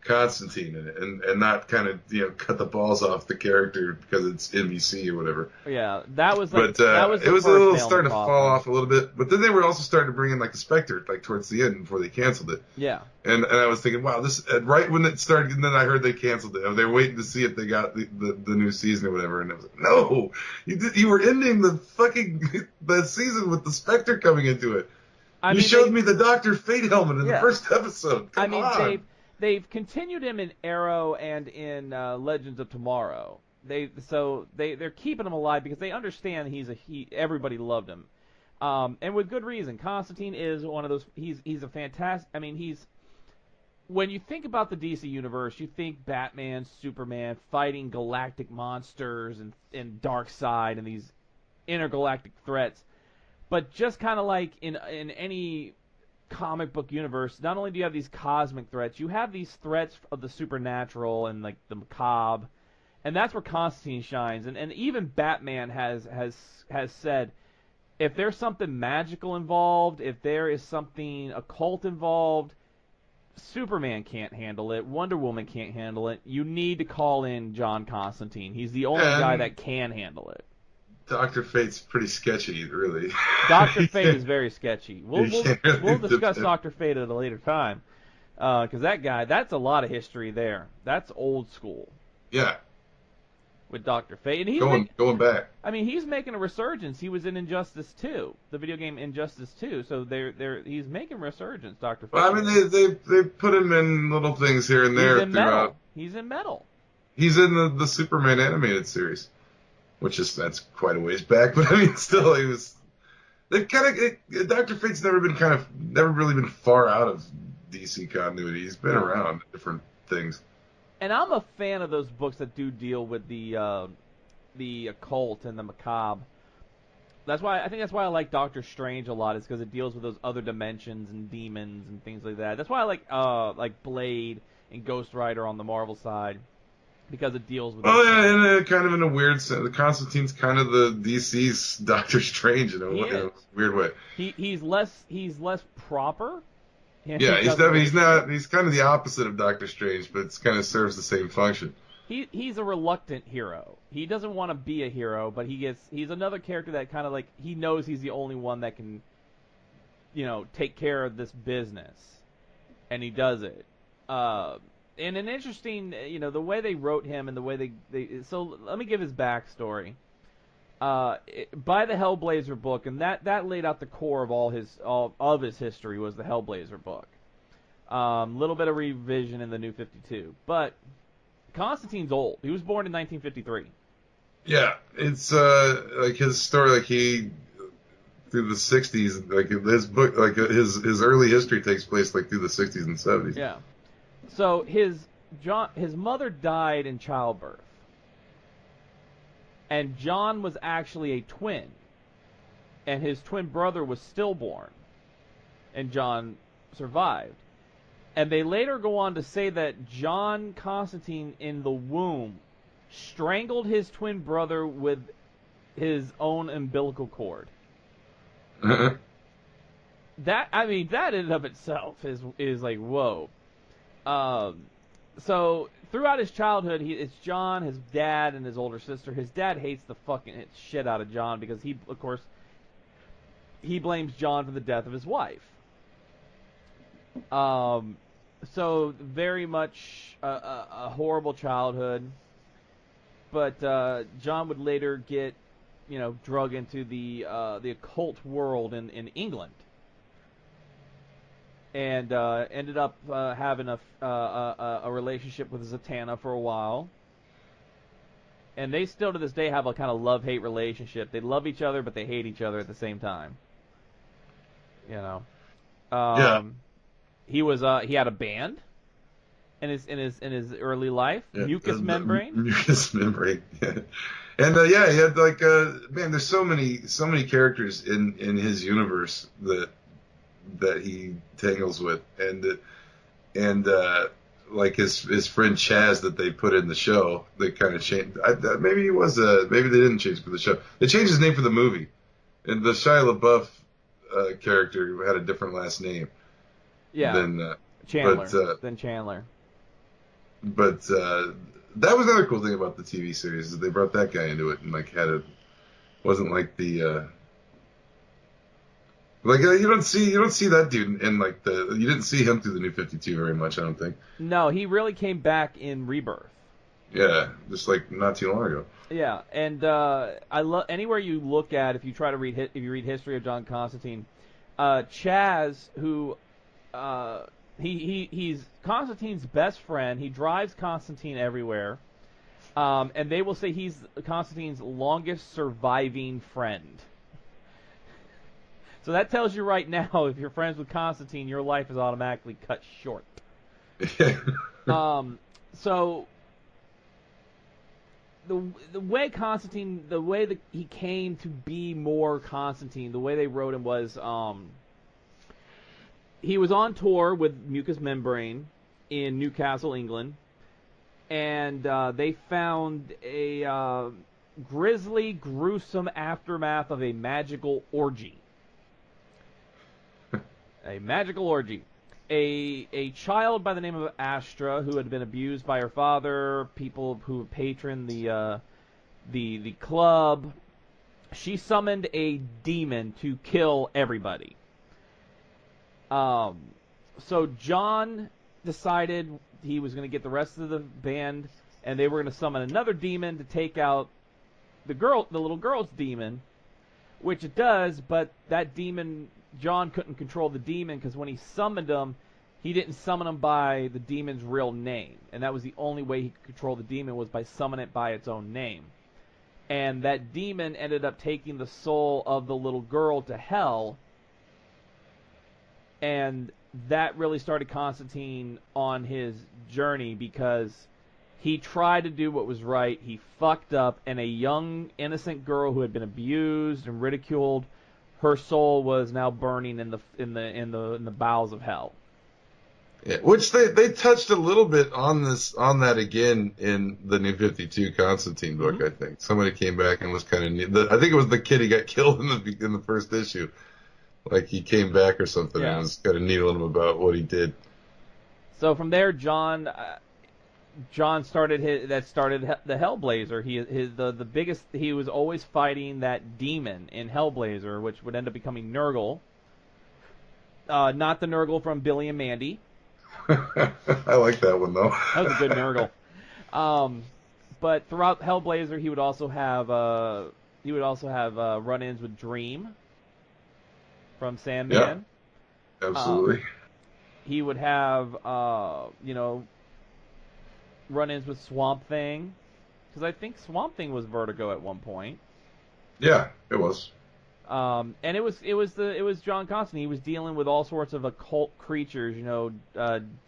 Constantine in it, and not kind of cut the balls off the character because it's NBC or whatever. Yeah, that was. But it was a little starting to fall off a little bit. But then they were also starting to bring in the Spectre towards the end before they canceled it. Yeah. And I was thinking, wow, this right when it started, and then I heard they canceled it. They were waiting to see if they got the new season or whatever, and I was like, no, you were ending the season with the Spectre coming into it. You showed me the Dr. Fate helmet in the first episode. Come on. They've continued him in Arrow and in Legends of Tomorrow. They're keeping him alive because they understand everybody loved him, and with good reason. Constantine is one of those. He's a fantastic. When you think about the DC universe, you think Batman, Superman fighting galactic monsters and Darkseid and these intergalactic threats, but just kind of like in any comic book universe, not only do you have these cosmic threats, you have these threats of the supernatural and the macabre, and that's where Constantine shines. And even Batman has said, if there's something magical involved, if there is something occult involved, Superman can't handle it, Wonder Woman can't handle it. You need to call in John Constantine. He's the only guy that can handle it. Dr. Fate's pretty sketchy, really. Dr. Fate is very sketchy. We'll discuss Dr. Fate at a later time. Because that guy, that's a lot of history there. That's old school. Yeah. With Dr. Fate. And he's going back. He's making a resurgence. He was in Injustice 2, the video game Injustice 2. So he's making a resurgence, Dr. Fate. Well, they put him in little things here and there throughout. He's in Metal. He's in the Superman animated series. That's quite a ways back, but still, he was. They've Dr. Fate's never really been far out of DC continuity. He's been around different things. And I'm a fan of those books that do deal with the occult and the macabre. I think that's why I like Doctor Strange a lot, is because it deals with those other dimensions and demons and things like that. That's why I like Blade and Ghost Rider on the Marvel side. Because it deals with. Oh yeah, in a weird sense. Constantine's kind of the DC's Doctor Strange in a weird way. He's less proper. Yeah, he's not. He's kind of the opposite of Doctor Strange, but it kind of serves the same function. He's a reluctant hero. He doesn't want to be a hero, but he's another character that kind of he knows he's the only one that can, take care of this business, and he does it. And an interesting, the way they wrote him and the way they so let me give his backstory. By the Hellblazer book, and that laid out the core of all of his history was the Hellblazer book. Little bit of revision in the New 52, but Constantine's old. He was born in 1953. Yeah, it's his story, he through the 60s, his book, his early history takes place through the 60s and 70s. Yeah. So his mother died in childbirth, and John was actually a twin, and his twin brother was stillborn, and John survived. And they later go on to say that John Constantine in the womb strangled his twin brother with his own umbilical cord. That in and of itself is like, whoa. So throughout his childhood, it's John, his dad, and his older sister. His dad hates the fucking shit out of John because he, of course, he blames John for the death of his wife. So very much a horrible childhood. But John would later get, drug into the occult world in England. And ended up having a relationship with Zatanna for a while. And they still to this day have a kind of love-hate relationship. They love each other, but they hate each other at the same time. Yeah. He had a band in his early life. Yeah. Mucous Membrane. Mucous Membrane. Yeah. And he had man, there's so many characters in his universe that he tangles with, and like his friend Chaz that they put in the show, they kind of changed. Maybe they didn't change for the show. They changed his name for the movie, and the Shia LaBeouf character had a different last name. Yeah. Than Chandler. Than Chandler. But that was another cool thing about the TV series is they brought that guy into it and wasn't like the. You don't see that dude in you didn't see him through the New 52 very much, I don't think. No, he really came back in Rebirth. Yeah, just not too long ago. Yeah, and I love anywhere you look at if you read history of John Constantine, Chaz, who he's Constantine's best friend. He drives Constantine everywhere, and they will say he's Constantine's longest surviving friend. So that tells you right now, if you're friends with Constantine, your life is automatically cut short. So the way that he came to be more Constantine, the way they wrote him was, he was on tour with Mucous Membrane in Newcastle, England, and they found a grisly, gruesome aftermath of a magical orgy. A magical orgy. A child by the name of Astra, who had been abused by her father, people who patroned the club, she summoned a demon to kill everybody. So John decided he was going to get the rest of the band, and they were going to summon another demon to take out the little girl's demon, which it does, but that demon, John couldn't control the demon because when he summoned him, he didn't summon him by the demon's real name. And that was the only way he could control the demon was by summoning it by its own name. And that demon ended up taking the soul of the little girl to hell. And that really started Constantine on his journey because he tried to do what was right. He fucked up, and a young, innocent girl who had been abused and ridiculed, her soul was now burning in the bowels of hell. Yeah, which they touched a little bit on that again in the New 52 Constantine book. Mm-hmm. I think somebody came back and was kind of neat. I think it was the kid he got killed in the first issue. Like he came back or something, and was kind of needling him about what he did. So from there, John started the Hellblazer. He was always fighting that demon in Hellblazer, which would end up becoming Nurgle. Not the Nurgle from Billy and Mandy. I like that one though. That was a good Nurgle. But throughout Hellblazer, he would also have run-ins with Dream from Sandman. Yeah, absolutely. He would have run-ins with Swamp Thing, because I think Swamp Thing was Vertigo at one point. Yeah, it was. And it was John Constantine. He was dealing with all sorts of occult creatures,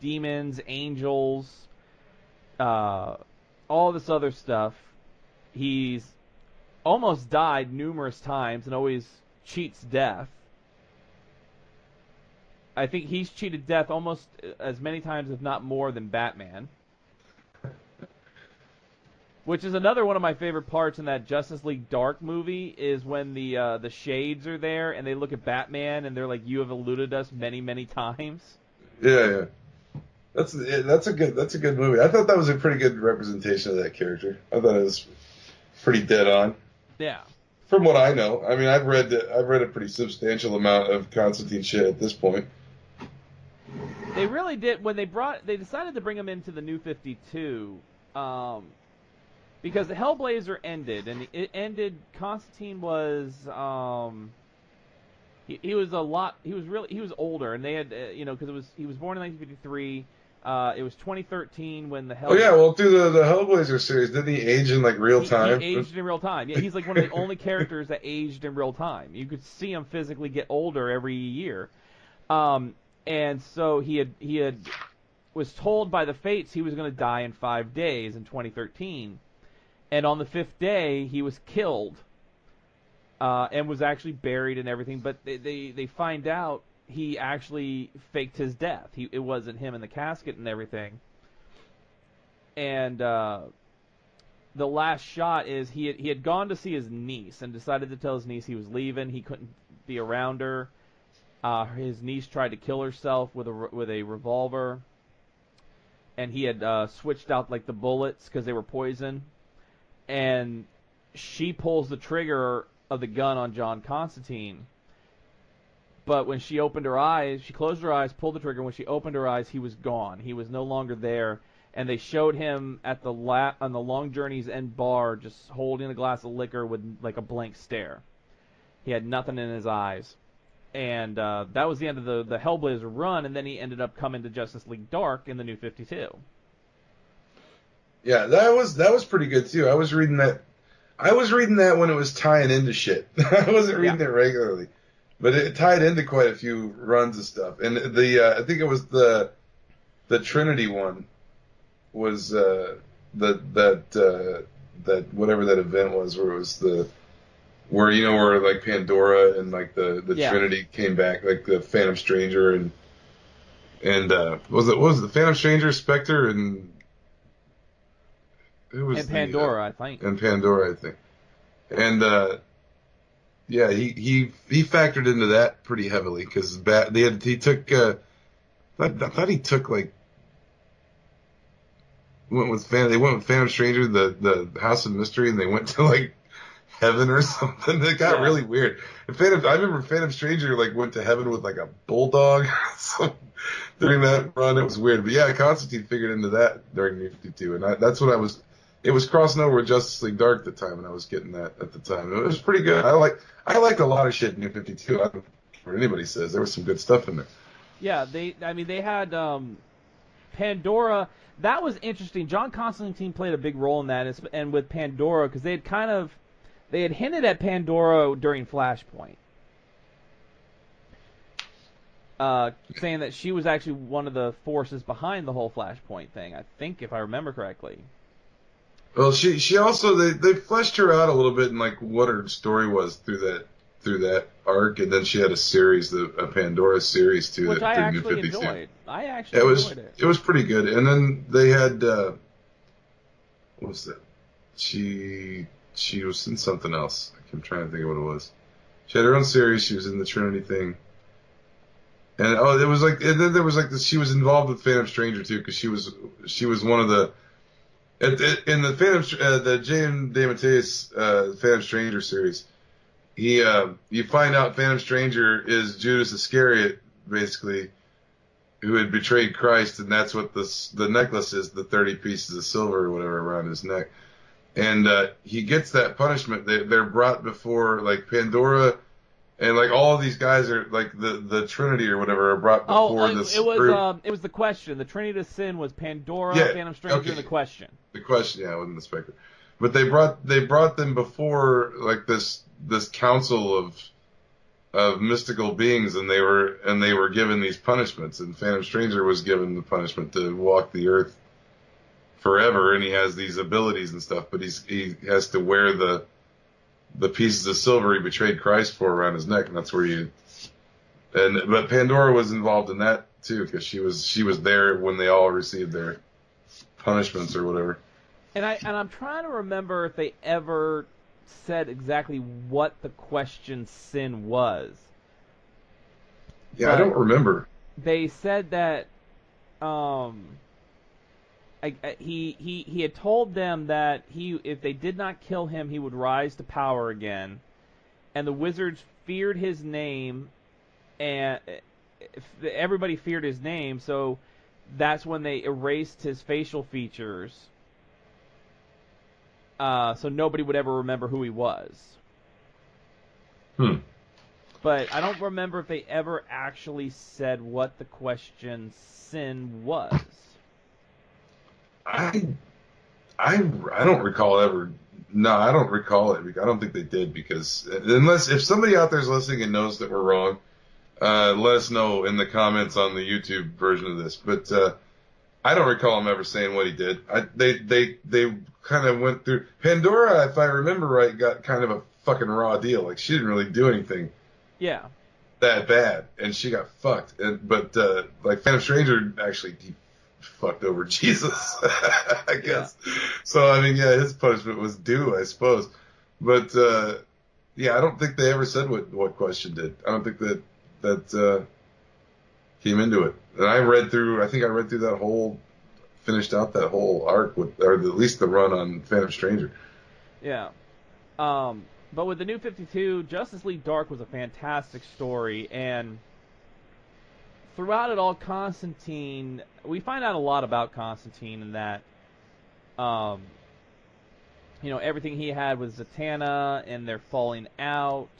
demons, angels, all this other stuff. He's almost died numerous times and always cheats death. I think he's cheated death almost as many times, if not more, than Batman. Which is another one of my favorite parts in that Justice League Dark movie is when the shades are there and they look at Batman and they're like, "You have eluded us many, many times." Yeah. That's a good movie. I thought that was a pretty good representation of that character. I thought it was pretty dead on. Yeah. From what I know, I mean, I've read a pretty substantial amount of Constantine shit at this point. They really did when they decided to bring him into the New 52, because the Hellblazer ended, and it ended. Constantine was he was older, and they had because he was born in 1953. It was 2013 when the Hellblazer... Oh yeah, well through the Hellblazer series, didn't he age in like real time? He aged in real time. Yeah, he's like one of the only characters that aged in real time. You could see him physically get older every year. And so he was told by the fates he was going to die in 5 days in 2013, and on the 5th day he was killed, and was actually buried and everything. But they find out he actually faked his death. It wasn't him in the casket and everything. And the last shot is he had gone to see his niece and decided to tell his niece he was leaving. He couldn't be around her. His niece tried to kill herself with a revolver, and he had switched out like the bullets because they were poison. And she pulls the trigger of the gun on John Constantine. But when she opened her eyes, she closed her eyes, pulled the trigger. When she opened her eyes, he was gone. He was no longer there. And they showed him at the on the Long Journey's End bar, just holding a glass of liquor with like a blank stare. He had nothing in his eyes. And that was the end of the Hellblazer run. And then he ended up coming to Justice League Dark in the New 52. Yeah, that was pretty good too. I was reading that when it was tying into shit. I wasn't reading it regularly. But it tied into quite a few runs of stuff, and I think it was the Trinity one was that whatever that event was where it was where like Pandora and like the Trinity came back, like the Phantom Stranger and what was the Phantom Stranger, Spectre, and who was Pandora, I think. And Pandora, I think, and. Yeah, he factored into that pretty heavily because he took I thought he took like they went with Phantom Stranger, the House of Mystery, and they went to like heaven or something. It got really weird. I remember Phantom Stranger like went to heaven with like a bulldog. So during that run, it was weird. But yeah, Constantine figured into that during New 52, and that's what I was. It was crossing over with Justice League Dark at the time, and I was getting that at the time. It was pretty good. I liked a lot of shit in New 52. I don't care what anybody says. There was some good stuff in there. Yeah, they had Pandora. That was interesting. John Constantine played a big role in that, and with Pandora, because they had hinted at Pandora during Flashpoint, saying that she was actually one of the forces behind the whole Flashpoint thing. I think, if I remember correctly. Well, she also they fleshed her out a little bit in like what her story was through that arc, and then she had a series, a Pandora series too, which I actually enjoyed. Enjoyed it. It was pretty good. And then they had what was that? She was in something else. I'm trying to think of what it was. She had her own series. She was in the Trinity thing. And it was like, and then there was like this. She was involved with Phantom Stranger too, because she was one of the. In the the J.M. DeMatteis Phantom Stranger series, you find out Phantom Stranger is Judas Iscariot, basically, who had betrayed Christ, and that's what the necklace is, the 30 pieces of silver or whatever around his neck. And he gets that punishment. They're brought before like Pandora, and like all of these guys are like the Trinity or whatever are brought before this group. It was the Question. The Trinity of Sin was Pandora, Phantom Stranger, and the Question. The Question, yeah, it wasn't the Spectre. But they brought them before like this council of mystical beings, and they were given these punishments, and Phantom Stranger was given the punishment to walk the earth forever, and he has these abilities and stuff, but he has to wear the pieces of silver he betrayed Christ for around his neck, and that's where but Pandora was involved in that too, because she was there when they all received their punishments or whatever. And I'm trying to remember if they ever said exactly what the Question sin was. Yeah, but I don't remember. They said that he had told them that if they did not kill him, he would rise to power again, and the wizards feared his name, and everybody feared his name, so that's when they erased his facial features, so nobody would ever remember who he was. But I don't remember if they ever actually said what the question sin was. I don't recall ever. No, I don't recall it. I don't think they did, because unless if somebody out there is listening and knows that we're wrong, let us know in the comments on the YouTube version of this. But I don't recall him ever saying what he did. They kind of went through Pandora, if I remember right, got kind of a fucking raw deal. Like, she didn't really do anything. Yeah. That bad, and she got fucked. But like Phantom Stranger actually fucked over Jesus, I guess. Yeah. So I mean, yeah, his punishment was due, I suppose. But yeah, I don't think they ever said what question did. I don't think that came into it. And I think I read through that whole, finished out that whole arc or at least the run on Phantom Stranger. Yeah. But with the New 52, Justice League Dark was a fantastic story, and throughout it all, Constantine, we find out a lot about Constantine in that, everything he had with Zatanna and their falling out,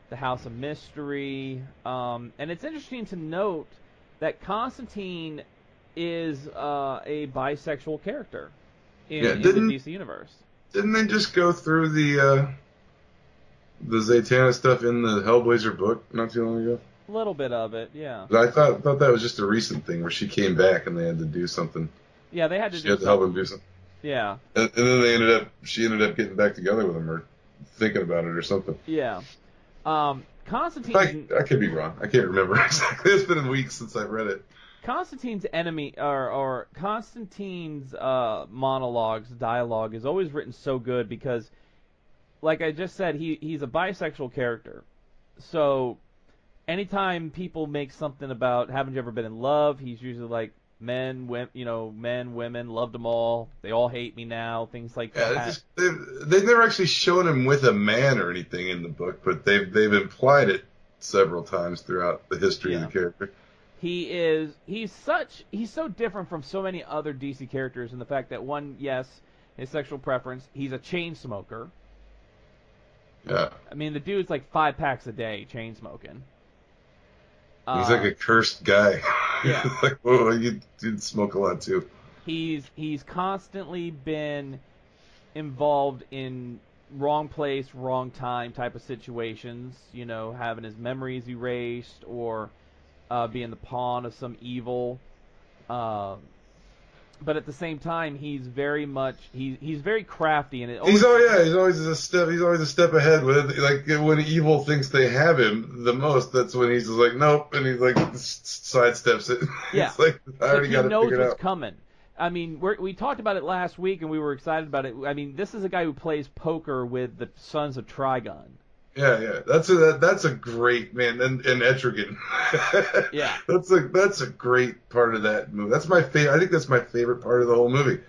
the House of Mystery, and it's interesting to note that Constantine is a bisexual character in the DC universe. Didn't they just go through the Zatanna stuff in the Hellblazer book not too long ago? A little bit of it, yeah. But I thought that was just a recent thing where she came back and they had to do something. Yeah, they had to. She had to help him do something. Yeah. And then she ended up getting back together with him or thinking about it or something. Yeah. Constantine. I could be wrong. I can't remember exactly. It's been weeks since I've read it. Constantine's enemy or Constantine's dialogue is always written so good because, like I just said, he's a bisexual character. So anytime people make something about haven't you ever been in love, he's usually like men, women, loved them all. They all hate me now. Things like that. They've never actually shown him with a man or anything in the book, but they've implied it several times throughout the history of the character. He's so different from so many other DC characters in the fact that one, yes, his sexual preference, he's a chain smoker. Yeah. I mean, the dude's like 5 packs a day chain smoking. He's like a cursed guy. Yeah. Like, whoa, you'd smoke a lot too. He's constantly been involved in wrong place, wrong time type of situations, having his memories erased or being the pawn of some evil. But at the same time, he's very crafty, and he's always a step ahead with it. Like when evil thinks they have him the most, that's when he's just like nope, and he's like sidesteps it. Yeah, it's like I already got it figured out. He knows what's coming. I mean, we talked about it last week, and we were excited about it. I mean, this is a guy who plays poker with the Sons of Trigon. Yeah. That's a great man, and Etrigan. Yeah, that's a great part of that movie. That's my favorite. I think that's my favorite part of the whole movie.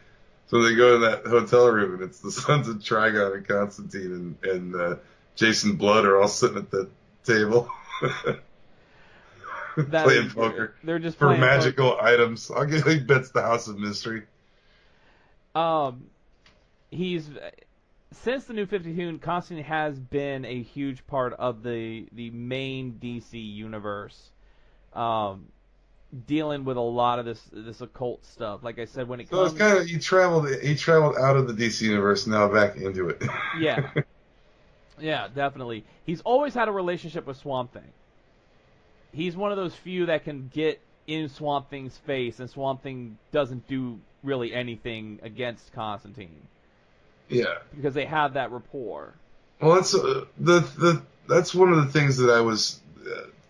So they go in that hotel room, and it's the Sons of Trigon and Constantine and Jason Blood are all sitting at the table playing poker. They're just for playing magical poker. items. I'll give you bets the House of Mystery. Since the New 52, Constantine has been a huge part of the main DC universe, dealing with a lot of this occult stuff. Like I said, when it comes, it's kind of he traveled out of the DC universe, now back into it. Yeah, yeah, definitely. He's always had a relationship with Swamp Thing. He's one of those few that can get in Swamp Thing's face, and Swamp Thing doesn't do really anything against Constantine. Yeah, because they have that rapport. Well, that's that's one of the things that I was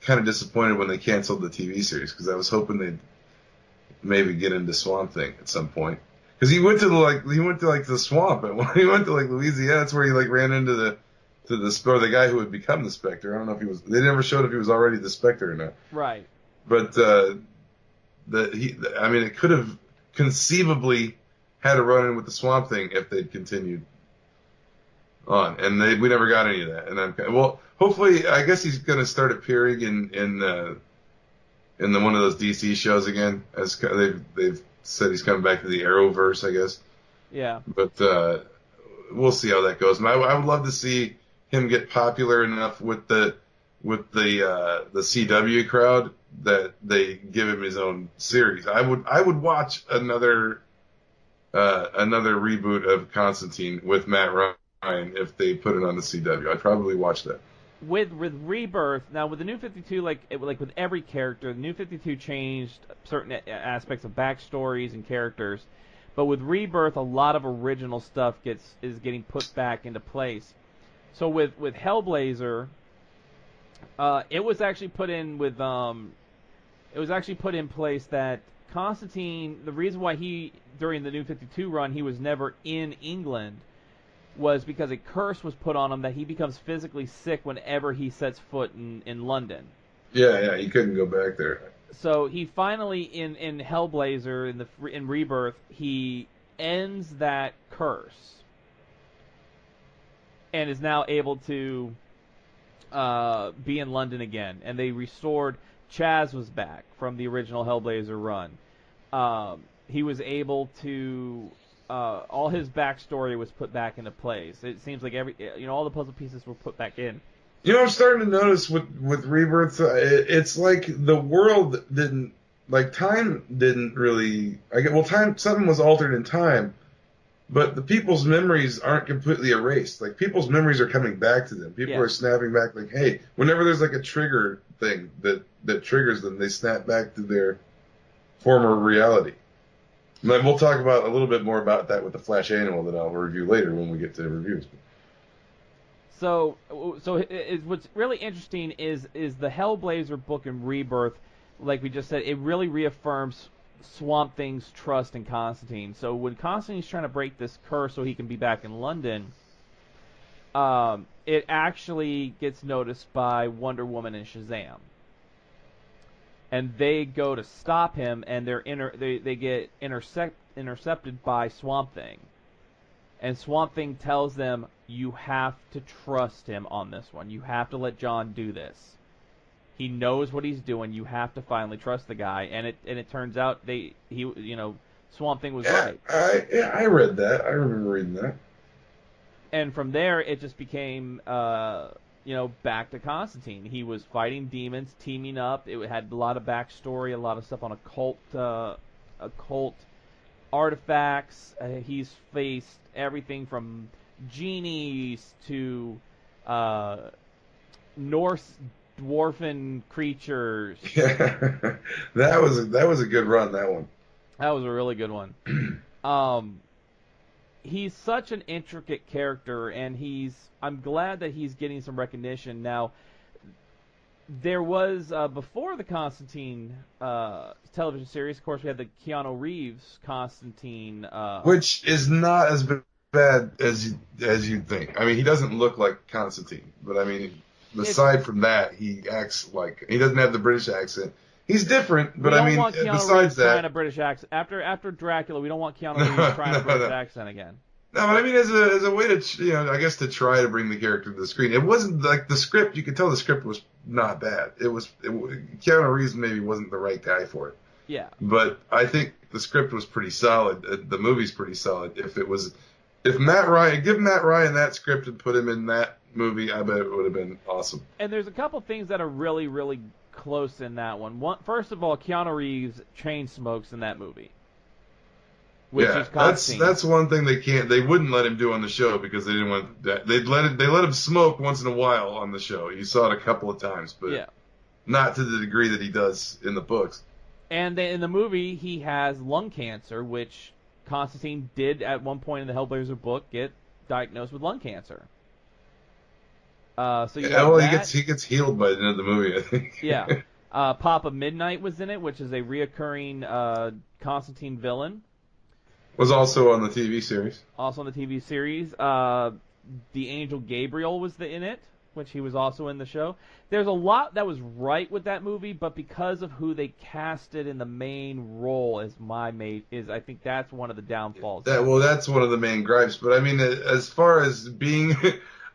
kind of disappointed when they canceled the TV series, because I was hoping they'd maybe get into Swamp Thing at some point. Because he went to the swamp, and when he went to like Louisiana, that's where he like ran into the guy who would become the Spectre. I don't know if he was. They never showed if he was already the Spectre or not. Right. But I mean, it could have conceivably had a run-in with the Swamp Thing if they'd continued on, and we never got any of that. And well, hopefully, I guess he's going to start appearing in one of those DC shows again. As they've said he's coming back to the Arrowverse, I guess. Yeah. But we'll see how that goes. I would love to see him get popular enough with the CW crowd that they give him his own series. I would watch another reboot of Constantine with Matt Ryan if they put it on the CW. I'd probably watch that. With Rebirth, now with the New 52, like with every character, the New 52 changed certain aspects of backstories and characters, but with Rebirth, a lot of original stuff is getting put back into place. So with Hellblazer, it was actually put in place that Constantine, the reason why during the New 52 run he was never in England was because a curse was put on him that he becomes physically sick whenever he sets foot in London. Yeah, he couldn't go back there. So he finally, in Hellblazer, in Rebirth, he ends that curse and is now able to be in London again. And they restored, Chaz was back from the original Hellblazer run. He was able to... all his backstory was put back into place. It seems like all the puzzle pieces were put back in. I'm starting to notice with Rebirth, it's like the world didn't, like time didn't really. Something was altered in time, but the people's memories aren't completely erased. Like people's memories are coming back to them. People are snapping back. Like, hey, whenever there's like a trigger thing that triggers them, they snap back to their former reality. We'll talk about a little bit more about that with the Flash Annual that I'll review later when we get to reviews. So what's really interesting is the Hellblazer book in Rebirth, like we just said, it really reaffirms Swamp Thing's trust in Constantine. So when Constantine's trying to break this curse so he can be back in London, it actually gets noticed by Wonder Woman and Shazam. And they go to stop him, and they get intercepted by Swamp Thing. And Swamp Thing tells them, you have to trust him on this one. You have to let John do this. He knows what he's doing. You have to finally trust the guy. And it turns out Swamp Thing was right. I read that. I remember reading that. And from there, it just became back to Constantine. He was fighting demons, teaming up. It had a lot of backstory, a lot of stuff on occult artifacts. He's faced everything from genies to Norse dwarven creatures. Yeah, that was a good run. That one. That was a really good one. He's such an intricate character, and I'm glad that he's getting some recognition. Now, there was, before the Constantine television series, of course, we had the Keanu Reeves Constantine. Which is not as bad as you'd think. I mean, he doesn't look like Constantine, but I mean, aside from that, he acts like, he doesn't have the British accent. He's different, but I mean, besides that, trying a British accent after Dracula, we don't want Keanu Reeves trying a British accent again. No, but I mean, as a way to, I guess to try to bring the character to the screen. It wasn't like the script. You could tell the script was not bad. Keanu Reeves maybe wasn't the right guy for it. Yeah. But I think the script was pretty solid. The movie's pretty solid. If Matt Ryan, give Matt Ryan that script and put him in that movie, I bet it would have been awesome. And there's a couple things that are really, really close in that one. First of all, Keanu Reeves chain smokes in that movie. That's one thing they wouldn't let him do on the show because they didn't want that. They let him smoke once in a while on the show. You saw it a couple of times, but not to the degree that he does in the books. And in the movie, he has lung cancer, which Constantine did at one point in the Hellblazer book get diagnosed with lung cancer. He gets healed by the end of the movie, I think. Yeah. Papa Midnight was in it, which is a reoccurring Constantine villain. Was also on the TV series. Also on the TV series. The Angel Gabriel was in it. which he was also in the show. There's a lot that was right with that movie, but because of who they casted in the main role as I think that's one of the downfalls. That's one of the main gripes. But I mean, as far as being,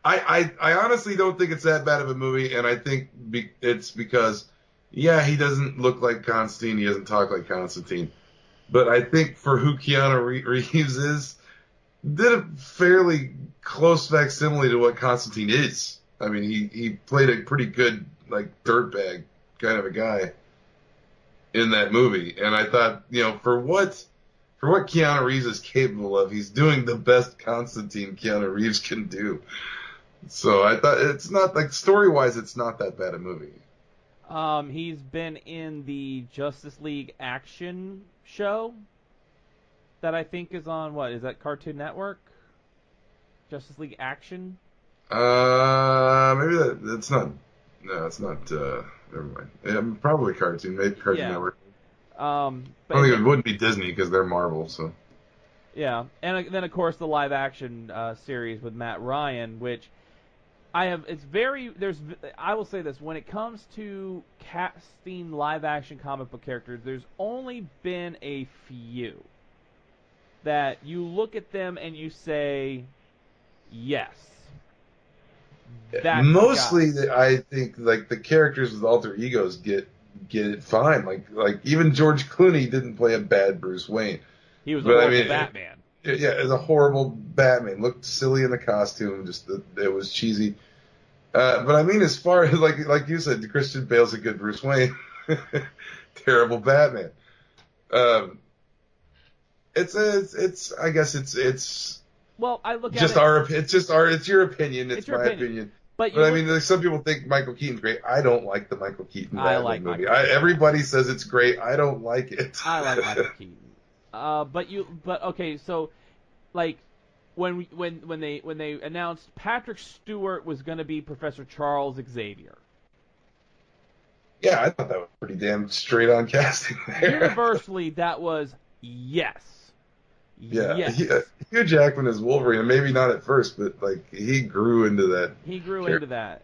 I honestly don't think it's that bad of a movie, and I think it's because, yeah, he doesn't look like Constantine, he doesn't talk like Constantine, but I think for who Keanu Reeves is, did a fairly close facsimile to what Constantine is. I mean, he played a pretty good, like, dirtbag kind of a guy in that movie. And I thought, for what Keanu Reeves is capable of, he's doing the best Constantine Keanu Reeves can do. So I thought it's not, like, story-wise, it's not that bad a movie. He's been in the Justice League action show that I think is on, is that Cartoon Network? Justice League Action? Maybe that's not. No, it's not. Never mind. Yeah, probably Cartoon. Maybe Cartoon Network. But I don't think it wouldn't be Disney because they're Marvel. So. Yeah, and then of course the live action series with Matt Ryan, which I will say this: when it comes to casting live action comic book characters, there's only been a few that you look at them and you say, yes. Mostly, I think like the characters with alter egos get it fine. Like even George Clooney didn't play a bad Bruce Wayne. He was a horrible Batman. Yeah, as a horrible Batman, looked silly in the costume. It was cheesy. But I mean, as far as like you said, Christian Bale's a good Bruce Wayne. Terrible Batman. It's I guess it's. Well, I look at it's your opinion. It's my opinion. But I mean, some people think Michael Keaton's great. I don't like the Michael Keaton Batman movie. Everybody says it's great. I don't like it. I like Michael Keaton. But okay, so like when they announced Patrick Stewart was going to be Professor Charles Xavier. Yeah, I thought that was pretty damn straight on casting there. Universally, that was yes. Yeah, yes. Hugh Jackman as Wolverine, and maybe not at first, but like he grew into that.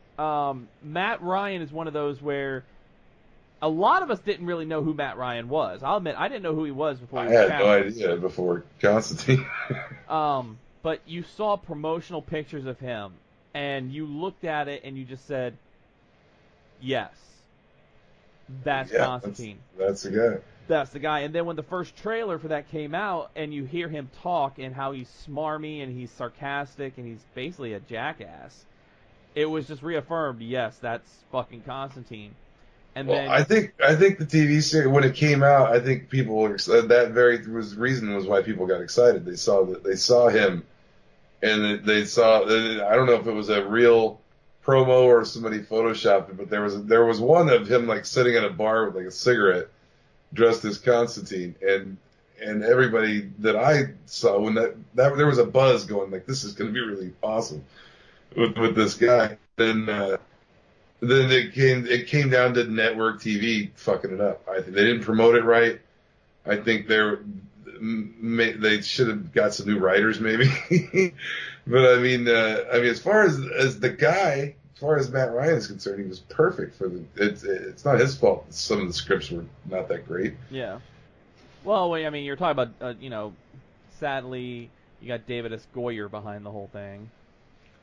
Matt Ryan is one of those where a lot of us didn't really know who Matt Ryan was. I'll admit, I didn't know who he was before. I had no idea before Constantine. But you saw promotional pictures of him, and you looked at it, and you just said, "Yes, that's Constantine. That's the guy." That's the guy. And then when the first trailer for that came out and you hear him talk and how he's smarmy and he's sarcastic and he's basically a jackass, it was just reaffirmed, yes, that's fucking Constantine. And then I think the TV series, when it came out, I think people were, that very reason was why people got excited. They saw him and they saw, I don't know if it was a real promo or somebody photoshopped it, but there was one of him like sitting at a bar with like a cigarette, dressed as Constantine, and everybody that I saw when that there was a buzz going like this is going to be really awesome with this guy. Then it came down to network TV fucking it up. I think they didn't promote it right. I think they should have got some new writers maybe. But I mean as far as the guy. As far as Matt Ryan is concerned, he was perfect for it's not his fault. Some of the scripts were not that great. Yeah. Well, I mean, you're talking about, sadly, you got David S. Goyer behind the whole thing.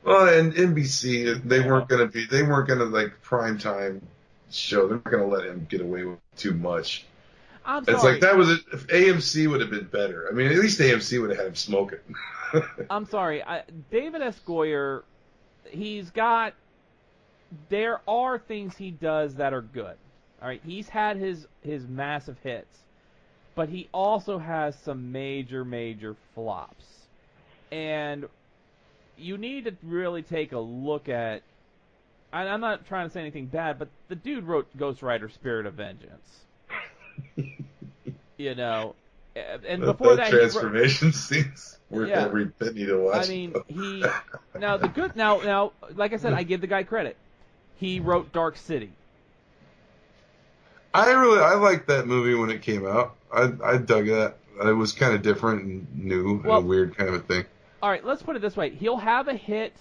Well, and NBC, they weren't going to like primetime show. They're not going to let him get away with too much. I'm sorry. It's like if AMC would have been better. I mean, at least AMC would have had him smoking. I'm sorry. David S. Goyer, there are things he does that are good. All right, he's had his massive hits, but he also has some major flops. And you need to really take a look at. I'm not trying to say anything bad, but the dude wrote Ghost Rider: Spirit of Vengeance. And before that, transformation scenes worth every penny to watch. I mean, now, like I said, I give the guy credit. He wrote Dark City. I liked that movie when it came out. I dug that. It was kind of different and new and a weird kind of a thing. All right, let's put it this way. He'll have a hit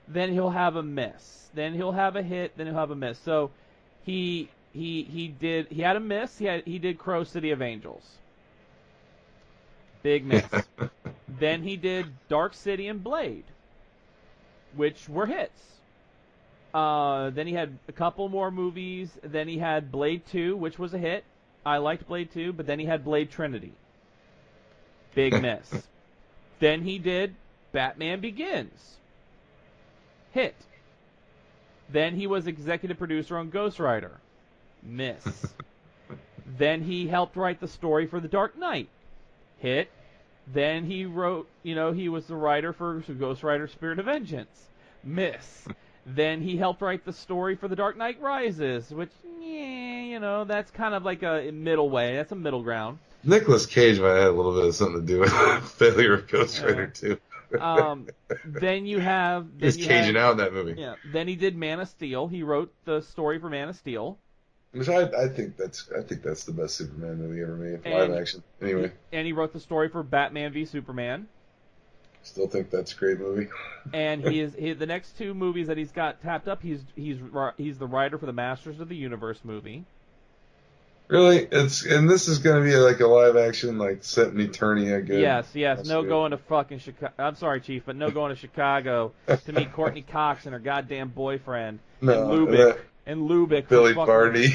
then he'll have a miss, then he'll have a hit, then he'll have a miss. So he had a miss. He did Crow City of Angels. Big miss. Then he did Dark City and Blade, which were hits. Then he had a couple more movies. Then he had Blade 2, which was a hit. I liked Blade 2, but then he had Blade Trinity. Big miss. Then he did Batman Begins. Hit. Then he was executive producer on Ghost Rider. Miss. Then he helped write the story for The Dark Knight. Hit. Then he wrote, he was the writer for Ghost Rider Spirit of Vengeance. Miss. Then he helped write the story for The Dark Knight Rises, which, that's kind of like a middle way. That's a middle ground. Nicolas Cage might have a little bit of something to do with the failure of Ghost Rider 2. Then you have... He's caging out in that movie. Yeah. Then he did Man of Steel. He wrote the story for Man of Steel. Which I think that's the best Superman movie ever made, live action. Anyway. And he wrote the story for Batman v Superman. Still think that's a great movie. And the next two movies that he's got tapped up, he's the writer for the Masters of the Universe movie. Really? And this is going to be like a live action, like set in Eternia. Good. Yes. That's No good. going to fucking Chicago. I'm sorry, Chief, but no going to Chicago to meet Courtney Cox and her goddamn boyfriend in Lubick. Billy Barty.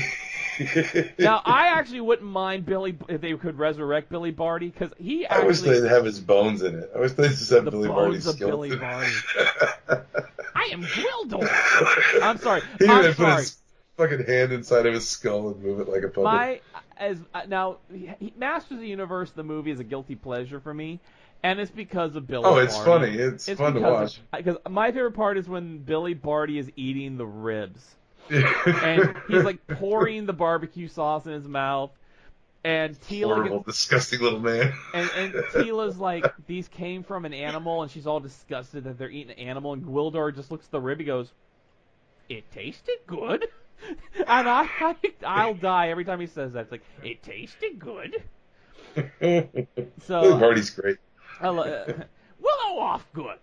Now, I actually wouldn't mind if they could resurrect Billy Barty, because he actually... I wish they'd have his bones in it. I wish they'd just have Billy Barty's skeleton. Billy Barty. I am Gwildor. I'm sorry. He would put his fucking hand inside of his skull and move it like a puppet. Masters of the Universe, the movie, is a guilty pleasure for me, and it's because of Billy. Oh, it's Barty. funny. It's fun to watch. Because my favorite part is when Billy Barty is eating the ribs. And he's like pouring the barbecue sauce in his mouth, and Teela horrible, disgusting little man. And Teela's like, these came from an animal, and she's all disgusted that they're eating an animal. And Gwildor just looks at the rib. He goes, "It tasted good," and I'll die every time he says that. It's like, "It tasted good." So Barty's great. Willow off good.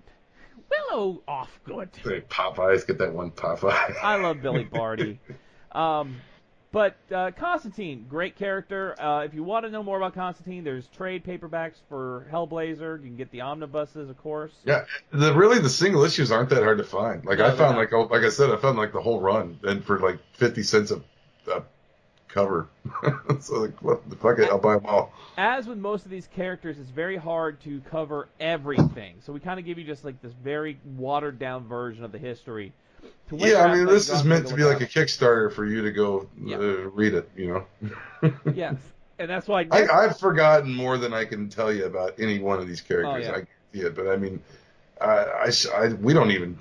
Willow off good. Popeyes, get that one Popeye. I love Billy Barty. But Constantine, great character. If you want to know more about Constantine, there's trade paperbacks for Hellblazer. You can get the omnibuses, of course. Yeah, the single issues aren't that hard to find. Like I found, like I said, I found like the whole run, and for like 50 cents a cover. So like, what the fuck? I'll buy them all. As with most of these characters, it's very hard to cover everything. So we kind of give you just like this very watered down version of the history. Yeah, I mean, this is meant to be like a Kickstarter for you to go read it, Yes, and that's why I've forgotten more than I can tell you about any one of these characters. Oh, yeah. I can see it, but I mean, we don't even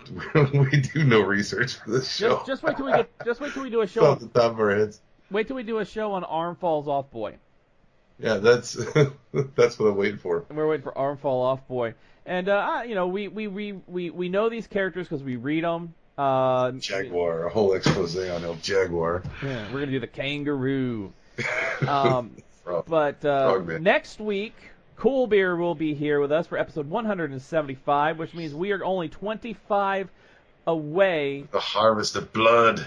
we do no research for this show. Just wait till we do a show. Off the top of our heads. Wait till we do a show on Arm Falls Off Boy. Yeah, that's what I'm waiting for. We're waiting for Arm Fall Off Boy, and we know these characters because we read them. Jaguar, a whole expose on El Jaguar. Yeah, we're gonna do the kangaroo. But next week, Cool Beer will be here with us for episode 175, which means we are only 25 away. The harvest of blood.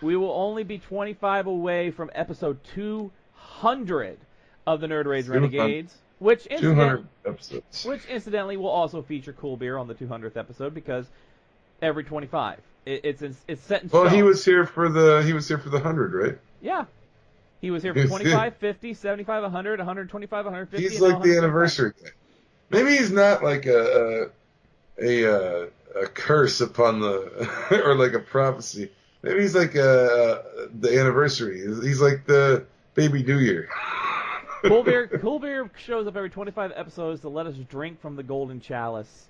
We will only be 25 away from episode 200 of the Nerd Rage Renegades, which incidentally will also feature Cool Beer on the 200th episode because every 25, it's set in stone. Well, he was here for the 100, right? Yeah, he was here for 25, 50, 75, 100, 125, 150. He's like the anniversary thing. Maybe he's not like a curse upon the or like a prophecy. Maybe he's like the anniversary. He's like the baby New Year. Cool Beer shows up every 25 episodes to let us drink from the golden chalice.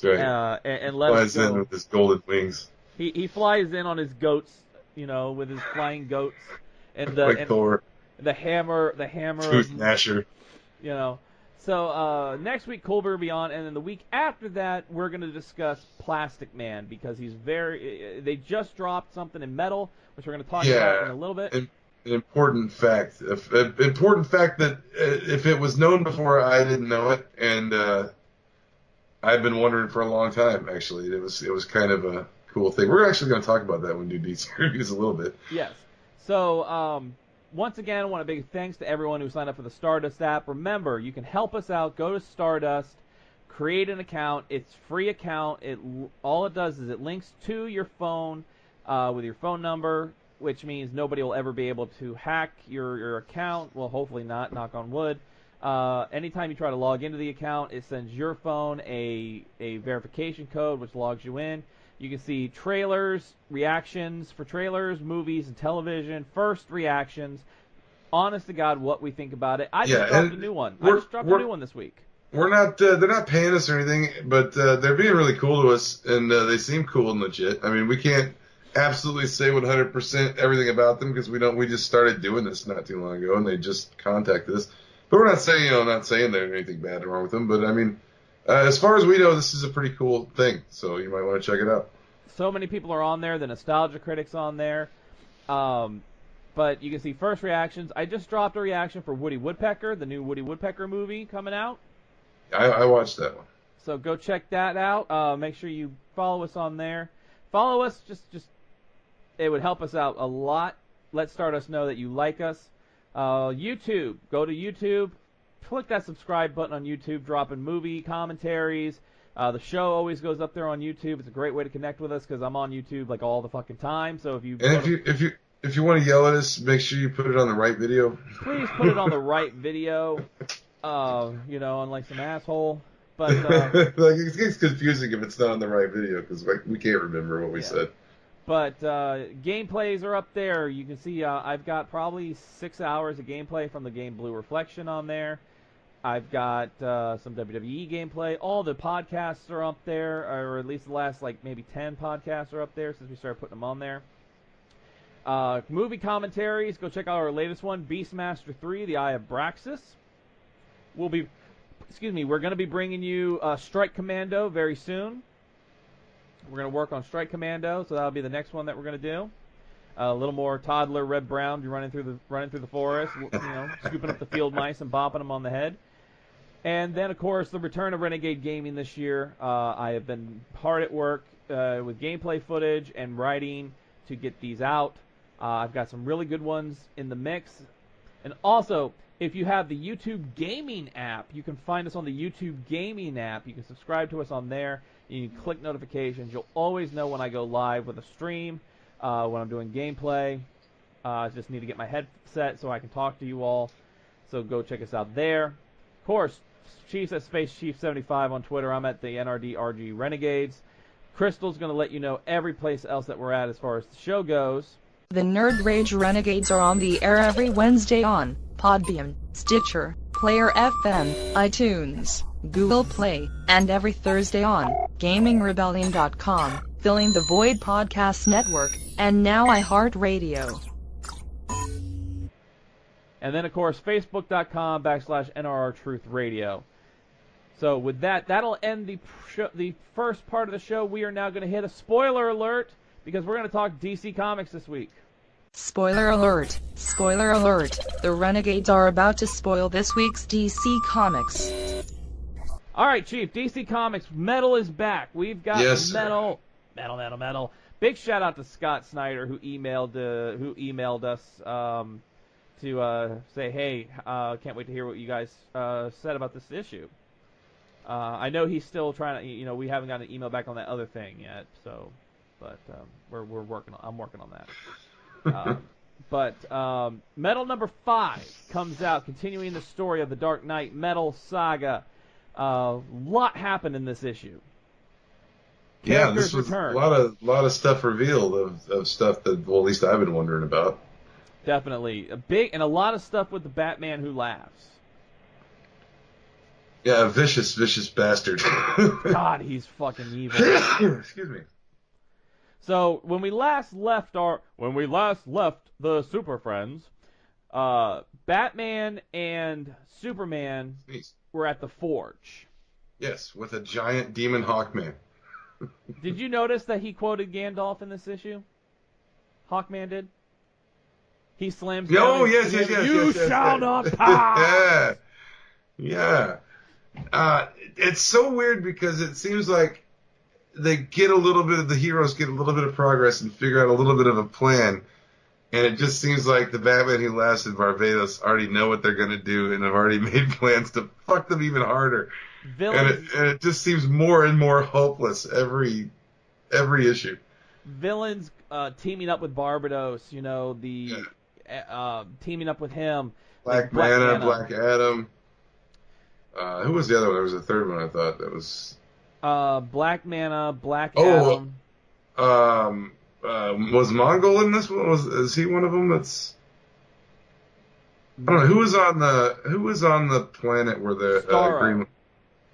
That's right. And let us go. Flies in with his golden wings. He flies in on his goats, with his flying goats, and Thor. The hammer. Tooth Gnasher. So next week Cool Beer will be on, and then the week after that we're going to discuss Plastic Man because they just dropped something in metal, which we're going to talk about in a little bit. An important fact. Important fact that if it was known before, I didn't know it, and I've been wondering for a long time. Actually, it was kind of a cool thing. We're actually going to talk about that when we do DC reviews a little bit. Yes. So, once again, I want a big thanks to everyone who signed up for the Stardust app. Remember, you can help us out. Go to Stardust, create an account. It's a free account. All it does is it links to your phone with your phone number, which means nobody will ever be able to hack your account. Well, hopefully not, knock on wood. Anytime you try to log into the account, it sends your phone a verification code, which logs you in. You can see trailers, reactions for trailers, movies, and television, first reactions, honest to God, what we think about it. I just dropped a new one. I just dropped a new one this week. We're not, they're not paying us or anything, but they're being really cool to us, and they seem cool and legit. I mean, we can't absolutely say 100% everything about them because we just started doing this not too long ago, and they just contacted us. But we're not saying there's anything bad or wrong with them. But I mean, as far as we know, this is a pretty cool thing. So you might want to check it out. So many people are on there. The Nostalgia Critic's on there. But you can see first reactions. I just dropped a reaction for Woody Woodpecker, the new Woody Woodpecker movie coming out. I watched that one. So go check that out. Make sure you follow us on there. Follow us. Just it would help us out a lot. Let Stardust know that you like us. YouTube. Go to YouTube. Click that subscribe button on YouTube. Dropping movie commentaries. The show always goes up there on YouTube. It's a great way to connect with us because I'm on YouTube like all the fucking time. So if you want to yell at us, make sure you put it on the right video. Please put it on the right video. Unlike some asshole. But it gets confusing if it's not on the right video because we can't remember what we said. But gameplays are up there. You can see I've got probably 6 hours of gameplay from the game Blue Reflection on there. I've got some WWE gameplay. All the podcasts are up there, or at least the last maybe 10 podcasts are up there since we started putting them on there. Movie commentaries. Go check out our latest one, Beastmaster 3: The Eye of Braxis. We're going to be bringing you Strike Commando very soon. We're going to work on Strike Commando, so that'll be the next one that we're going to do. A little more toddler Red Brown running through the forest, scooping up the field mice and bopping them on the head. And then, of course, the return of Renegade Gaming this year. I have been hard at work with gameplay footage and writing to get these out. I've got some really good ones in the mix. And also, if you have the YouTube Gaming app, you can find us on the YouTube Gaming app. You can subscribe to us on there. You can click notifications. You'll always know when I go live with a stream, when I'm doing gameplay. I just need to get my headset so I can talk to you all. So go check us out there. Of course, Chiefs at Space Chief 75 on Twitter. I'm at the NRDRG Renegades. Crystal's going to let you know every place else that we're at as far as the show goes. The Nerd Rage Renegades are on the air every Wednesday on Podbean, Stitcher, Player FM, iTunes, Google Play, and every Thursday on GamingRebellion.com, Filling the Void Podcast Network, and now iHeartRadio. And then, of course, Facebook.com/NRR Truth Radio. So with that, that'll end the first part of the show. We are now going to hit a spoiler alert because we're going to talk DC Comics this week. Spoiler alert! Spoiler alert! The Renegades are about to spoil this week's DC Comics. All right, Chief. DC Comics Metal is back. We've got Metal. Big shout out to Scott Snyder who emailed us to say, hey, can't wait to hear what you guys said about this issue. I know he's still trying to, we haven't got an email back on that other thing yet, so, but we're working on. I'm working on that. But Metal number 5 comes out, continuing the story of the Dark Knight Metal saga. Lot happened in this issue. Yeah, this was a lot of stuff revealed of stuff that, well, at least I've been wondering about. Definitely a lot of stuff with the Batman who laughs. Yeah, a vicious bastard. God, he's fucking evil. Excuse me. So when we last left the Super Friends, Batman and Superman were at the Forge. Yes, with a giant demon Hawkman. Did you notice that he quoted Gandalf in this issue? Hawkman did. He slams. Oh, yes. You shall not pass. Yeah. It's so weird because it seems like the heroes get a little bit of progress and figure out a little bit of a plan. And it just seems like the Batman who laughs in Barbados already know what they're going to do and have already made plans to fuck them even harder. And it just seems more and more hopeless every issue. Villains teaming up with Barbados, teaming up with him. Black Mana, Black Adam. Who was the other one? There was a third one I thought that was... Black Mana, Black Adam. Was Mongol in this one? Is he one of them? That's... I don't know. Who was on the planet where the Green...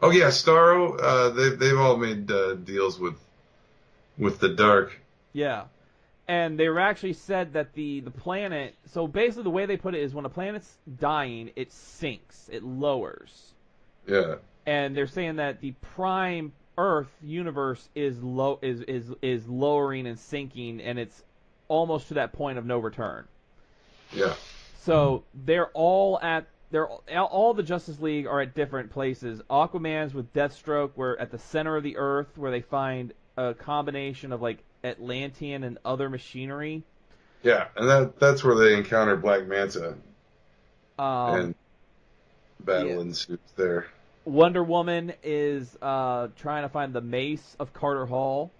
Oh yeah, Starro. They've all made deals with the Dark. Yeah, and they were actually said that the planet. So basically, the way they put it is when a planet's dying, it sinks, it lowers. Yeah. And they're saying that the prime Earth universe is lowering and sinking, and it's almost to that point of no return. Yeah. So all the Justice League are at different places. Aquaman's with Deathstroke, we're at the center of the Earth, where they find a combination of like Atlantean and other machinery. Yeah, and that's where they encounter Black Manta. And battle ensues there. Wonder Woman is trying to find the mace of Carter Hall,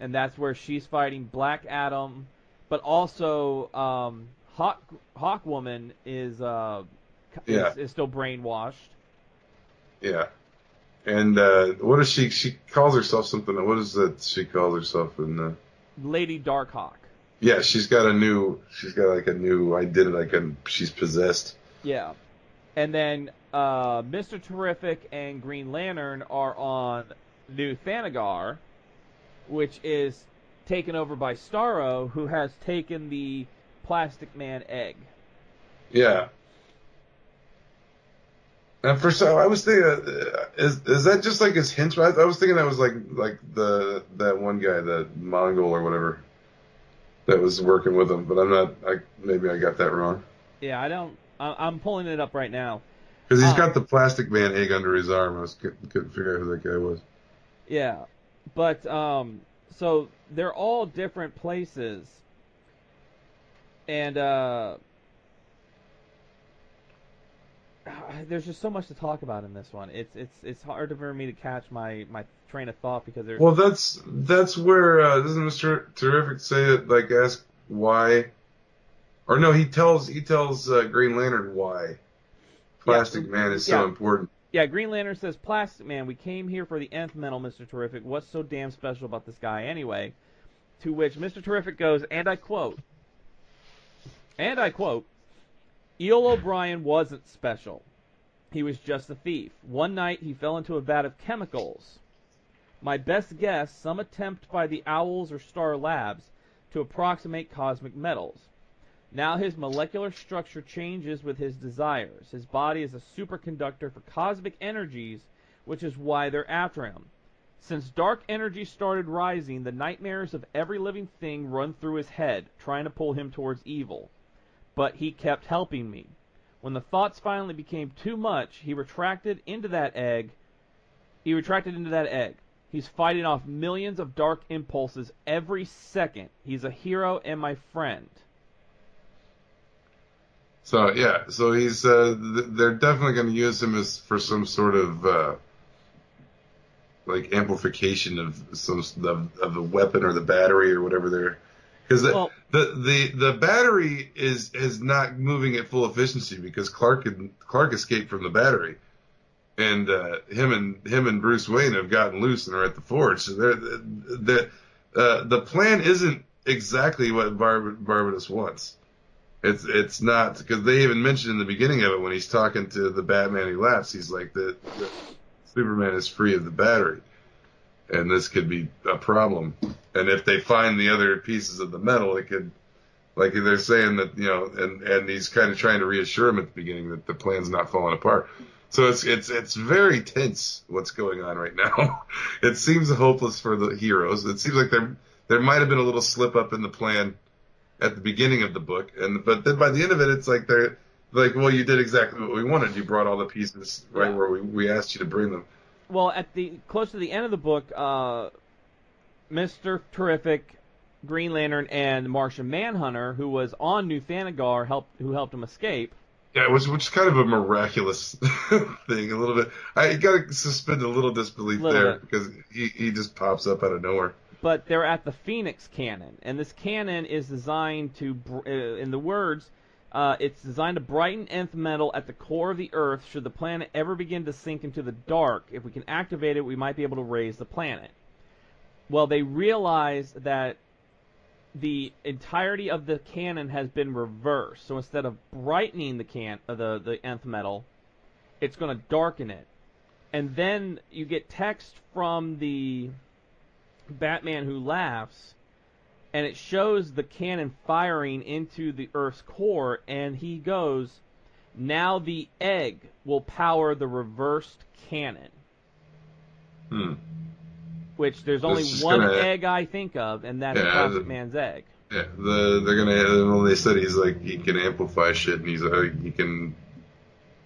and that's where she's fighting Black Adam, but also Hawkwoman is still brainwashed. Yeah. And what is she? She calls herself something. What is that she calls herself in Lady Darkhawk. Yeah, she's got a new identity. She's possessed. Yeah. And then Mr. Terrific and Green Lantern are on New Thanagar, which is taken over by Starro, who has taken the Plastic Man egg. Yeah. And I was thinking, is that just like his henchman? I was thinking that was like that one guy, the Mongol or whatever, that was working with him. But I'm not. Maybe I got that wrong. Yeah, I don't. I'm pulling it up right now. Because he's got the Plastic Man egg under his arm. I couldn't figure out who that guy was. Yeah, but so they're all different places, and there's just so much to talk about in this one. It's hard for me to catch my train of thought because there's... Well, that's where doesn't Mr. Terrific say it? Like, ask why, or no? He tells Green Lantern why Plastic Man is so important. Yeah, Green Lantern says, "Plastic Man, we came here for the nth metal, Mr. Terrific. What's so damn special about this guy anyway?" To which Mr. Terrific goes, and I quote, "Eel O'Brien wasn't special. He was just a thief. One night he fell into a vat of chemicals. My best guess, some attempt by the Owls or Star Labs to approximate cosmic metals. Now his molecular structure changes with his desires. His body is a superconductor for cosmic energies, which is why they're after him. Since dark energy started rising, the nightmares of every living thing run through his head, trying to pull him towards evil. But he kept helping me. When the thoughts finally became too much, he retracted into that egg. He's fighting off millions of dark impulses every second. He's a hero and my friend." So yeah, so he's they're definitely going to use him for some sort of like amplification of of the weapon or the battery or whatever they're, because the battery is not moving at full efficiency because Clark escaped from the battery, and him and Bruce Wayne have gotten loose and are at the forge. So the plan isn't exactly what Barbados wants. It's not, because they even mentioned in the beginning of it when he's talking to the Batman who laughs, he's like the Superman is free of the battery, and this could be a problem. And if they find the other pieces of the metal, it could, like they're saying that, and he's kind of trying to reassure him at the beginning that the plan's not falling apart. So it's very tense what's going on right now. It seems hopeless for the heroes. It seems like there might have been a little slip up in the plan at the beginning of the book, but then by the end of it, it's like Like, well, you did exactly what we wanted. You brought all the pieces right where we asked you to bring them. Well, close to the end of the book, Mr. Terrific, Green Lantern, and Martian Manhunter, who was on New Thanagar, who helped him escape. Yeah, which is kind of a miraculous thing, a little bit. I got to suspend a little disbelief there because he just pops up out of nowhere. But they're at the Phoenix Cannon, and this cannon is designed to, in the words, it's designed to brighten nth metal at the core of the Earth should the planet ever begin to sink into the dark. If we can activate it, we might be able to raise the planet. Well, they realize that the entirety of the cannon has been reversed. So instead of brightening the nth metal, it's going to darken it. And then you get text from the Batman Who Laughs, and it shows the cannon firing into the Earth's core, and he goes, "Now the egg will power the reversed cannon." Which there's only one egg I think of, and that's Plastic Man's egg. Yeah, they're gonna. Well, they said he can amplify shit, and he can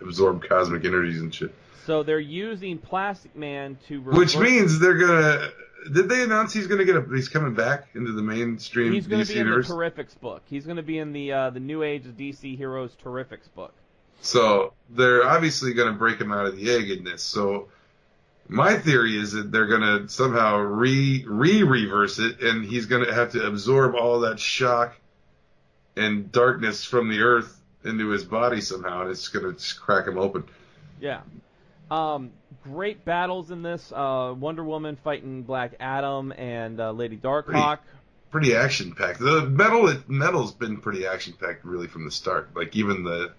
absorb cosmic energies and shit. So they're using Plastic Man to which means they're gonna. Did they announce he's coming back into the mainstream DC universe? He's going to be in the Terrifics book. He's going to be in the New Age of DC Heroes Terrifics book. So they're obviously going to break him out of the egg in this. So my theory is that they're going to somehow reverse it, and he's going to have to absorb all that shock and darkness from the Earth into his body somehow, and it's going to just crack him open. Yeah. Great battles in this. Wonder Woman fighting Black Adam and Lady Darkhawk. Pretty action-packed. The metal's been pretty action-packed really from the start. Like even the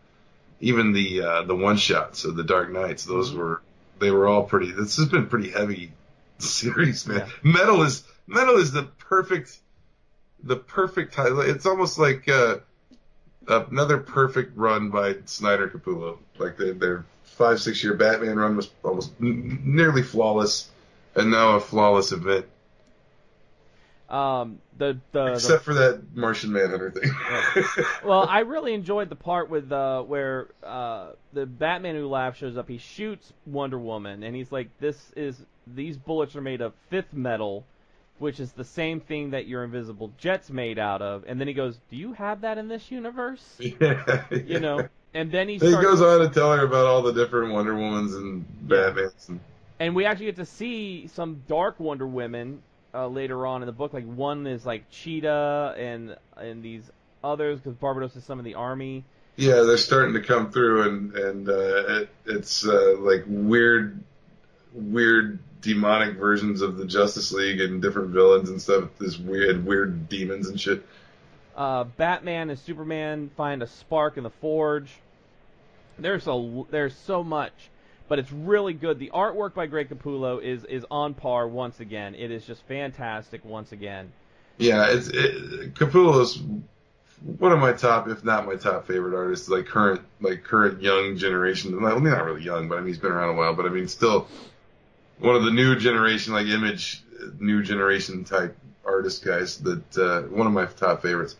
one-shots of the Dark Knights, they were all pretty. This has been pretty heavy series, man. Yeah. Metal is the perfect title. It's almost like another perfect run by Snyder Capullo. Like their 5-6 year Batman run was almost nearly flawless, and now a flawless event. Except for that Martian Manhunter thing. Well, I really enjoyed the part with where the Batman Who Laughs shows up. He shoots Wonder Woman, and he's like, "These bullets are made of fifth metal, which is the same thing that your invisible jet's made out of." And then he goes, "Do you have that in this universe?" Yeah. You know. And then he goes on to tell her about all the different Wonder Womans and Batmans. And we actually get to see some dark Wonder Women later on in the book. Like one is like Cheetah and these others, because Barbados is some of the army. Yeah, they're starting to come through, and it's like weird demonic versions of the Justice League and different villains and stuff. This weird demons and shit. Batman and Superman find a spark in the forge. There's so much, but it's really good. The artwork by Greg Capullo is on par once again. It is just fantastic once again. Yeah, Capullo's one of my top, if not my top favorite artists, like current young generation. Well, not really young, but I mean he's been around a while. But I mean still one of the new generation, like Image, new generation type artist guys. That one of my top favorites.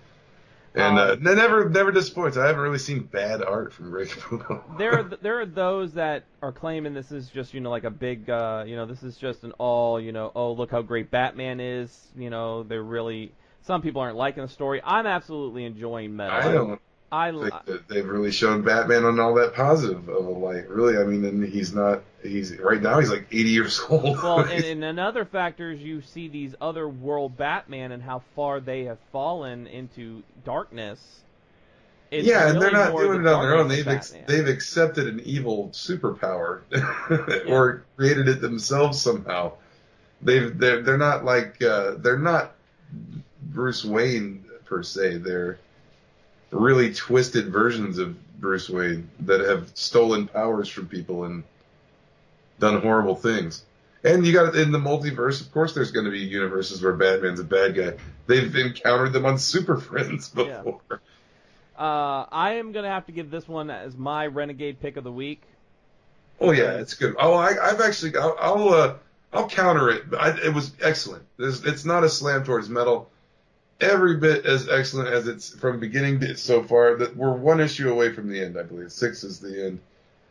And never disappoints. I haven't really seen bad art from Greg Capullo. There are those that are claiming this is just like a big this is just an all oh look how great Batman is. They're really, some people aren't liking the story. I'm absolutely enjoying metal. I think that they've really shown Batman on all that positive of a light. Really, I mean, and he's right now he's like 80 years old. Well, and another factor is you see these other world Batman and how far they have fallen into darkness. It's and they're not doing it on their own. They've accepted an evil superpower or created it themselves somehow. They're not like they're not Bruce Wayne per se. They're really twisted versions of Bruce Wayne that have stolen powers from people and done horrible things. And you got in the multiverse, of course there's going to be universes where Batman's a bad guy. They've encountered them on Super Friends before. Yeah. I am going to have to give this one as my Renegade pick of the week. Oh yeah, it's good. Oh, I'll counter it. It was excellent. It's not a slam towards metal. every bit as excellent as it's from beginning to so far. That we're one issue away from the end, I believe. 6 is the end.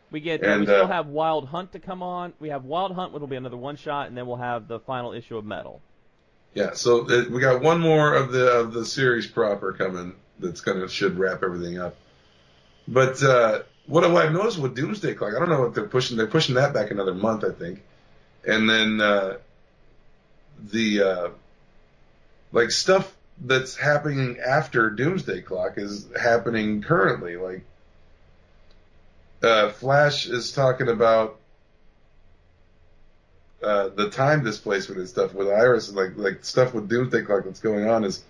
We still have Wild Hunt to come on. We have Wild Hunt, which will be another one shot, and then we'll have the final issue of Metal. Yeah, so we got one more of the series proper coming. That's should wrap everything up. But what I've noticed with Doomsday Clock, I don't know what they're pushing. They're pushing that back another month, I think. And then like stuff that's happening after Doomsday Clock is happening currently. Like Flash is talking about the time displacement and stuff with Iris, and like stuff with Doomsday Clock that's going on is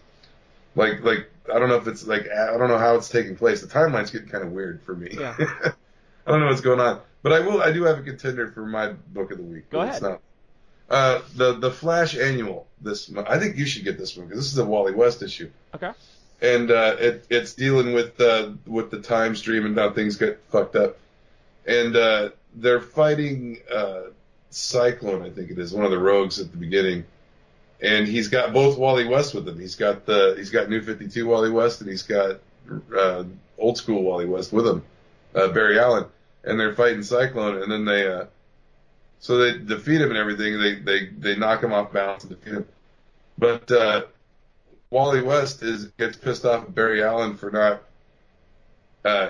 like I don't know if it's like I don't know how it's taking place. The timeline's getting kind of weird for me. Yeah. I don't know what's going on, but I do have a contender for my book of the week. Go ahead. It's not. The Flash annual this month. I think you should get this one because this is a Wally West issue. Okay. And it's dealing with the time stream and how things get fucked up. And they're fighting Cyclone, I think it is, one of the rogues at the beginning. And he's got both Wally West with him. He's got New 52 Wally West, and he's got old school Wally West with him, Barry Allen. And they're fighting Cyclone, and then they defeat him and everything. They knock him off balance and defeat him. But Wally West gets pissed off at Barry Allen for not.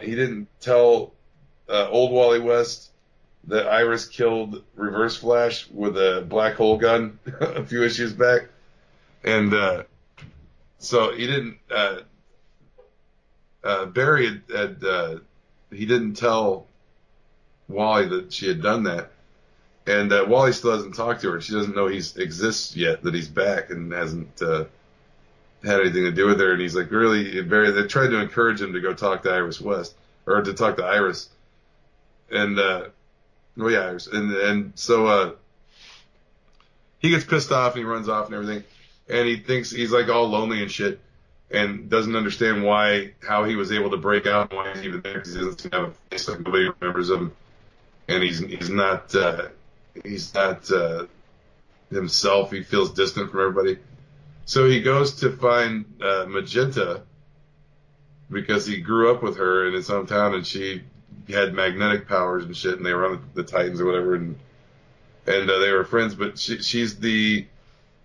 He didn't tell old Wally West that Iris killed Reverse Flash with a black hole gun a few issues back, and so he didn't. Barry he didn't tell Wally that she had done that, and Wally still hasn't talked to her. She doesn't know he exists yet, that he's back, and hasn't had anything to do with her. And he's like, really, Barry. They tried to encourage him to go talk to Iris West, or to talk to Iris, and. Oh yeah, Iris. And so he gets pissed off and he runs off and everything, and he thinks he's like all lonely and shit, and doesn't understand how he was able to break out, and why he's even there, because he doesn't have a face, like nobody remembers him, and he's not himself. He feels distant from everybody. So he goes to find Magenta because he grew up with her in his hometown, and she had magnetic powers and shit, and they were on the Titans or whatever, and they were friends. But she's the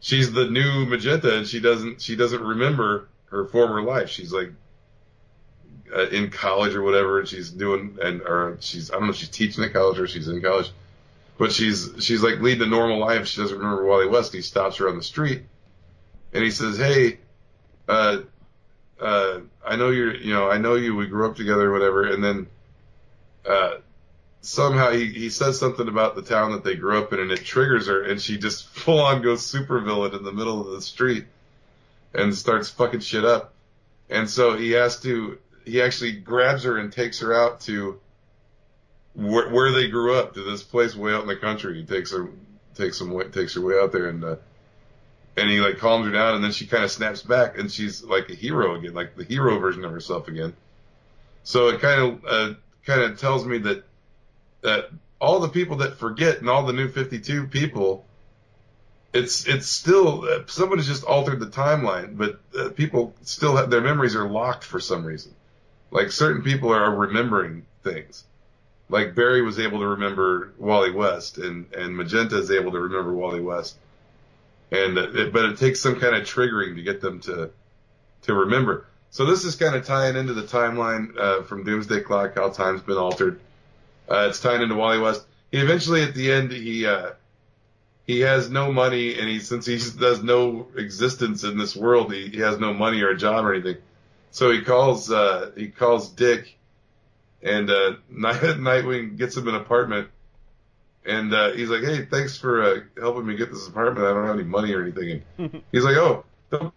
new Magenta, and she doesn't remember her former life. She's like in college or whatever, and she's doing I don't know if she's teaching at college or she's in college, but she's like leading a normal life. She doesn't remember Wally West. He stops her on the street, and he says, "Hey, I know I know you. We grew up together or whatever," and then. Somehow he says something about the town that they grew up in, and it triggers her, and she just full on goes supervillain in the middle of the street and starts fucking shit up. And so he actually grabs her and takes her out to where they grew up, to this place way out in the country. He takes her way out there, and he like calms her down, and then she kind of snaps back, and she's like a hero again, like the hero version of herself again. So it kind of tells me that all the people that forget and all the New 52 people, it's still somebody's just altered the timeline, but people still have their memories are locked for some reason. Like certain people are remembering things. Like Barry was able to remember Wally West, and Magenta is able to remember Wally West, but it takes some kind of triggering to get them to remember. So this is kind of tying into the timeline from Doomsday Clock, how time's been altered. It's tying into Wally West. He eventually, at the end, he has no money, and since he has no existence in this world, he has no money or a job or anything. So he calls Dick, and Nightwing gets him an apartment, and he's like, "Hey, thanks for helping me get this apartment. I don't have any money or anything." And he's like, "Oh, don't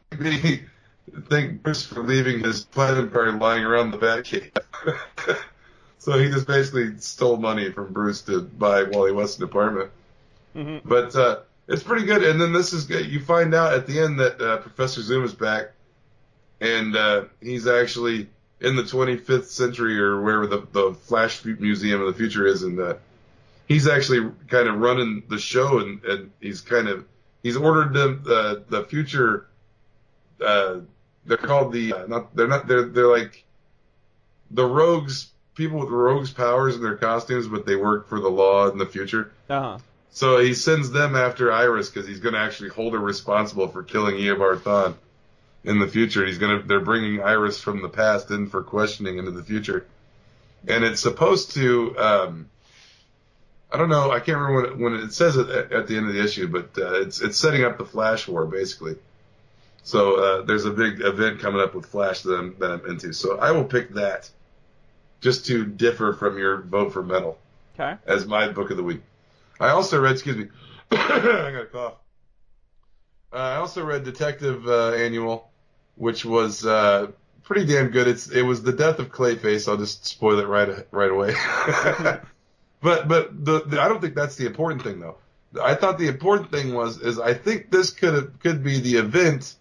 thank Bruce for leaving his planet card lying around the Batcave." So he just basically stole money from Bruce to buy Wally West an apartment. Mm-hmm. But it's pretty good. And then you find out at the end that Professor Zoom is back, and he's actually in the 25th century or wherever the Flash Museum of the Future is, and he's actually kind of running the show, and he's ordered the future they're called the they're like the rogues, people with rogues powers in their costumes, but they work for the law in the future. Uh-huh. So he sends them after Iris because he's going to actually hold her responsible for killing Eobard Thawne in the future. They're bringing Iris from the past in for questioning into the future, and it's supposed to. I don't know. I can't remember when it says it at the end of the issue, but it's setting up the Flash War basically. So there's a big event coming up with Flash that I'm into. So I will pick that, just to differ from your vote for Metal. Okay. As my book of the week. I also read. Excuse me. I got a cough. I also read Detective Annual, which was pretty damn good. It was the death of Clayface. I'll just spoil it right away. but I don't think that's the important thing though. I thought the important thing is I think this could be the event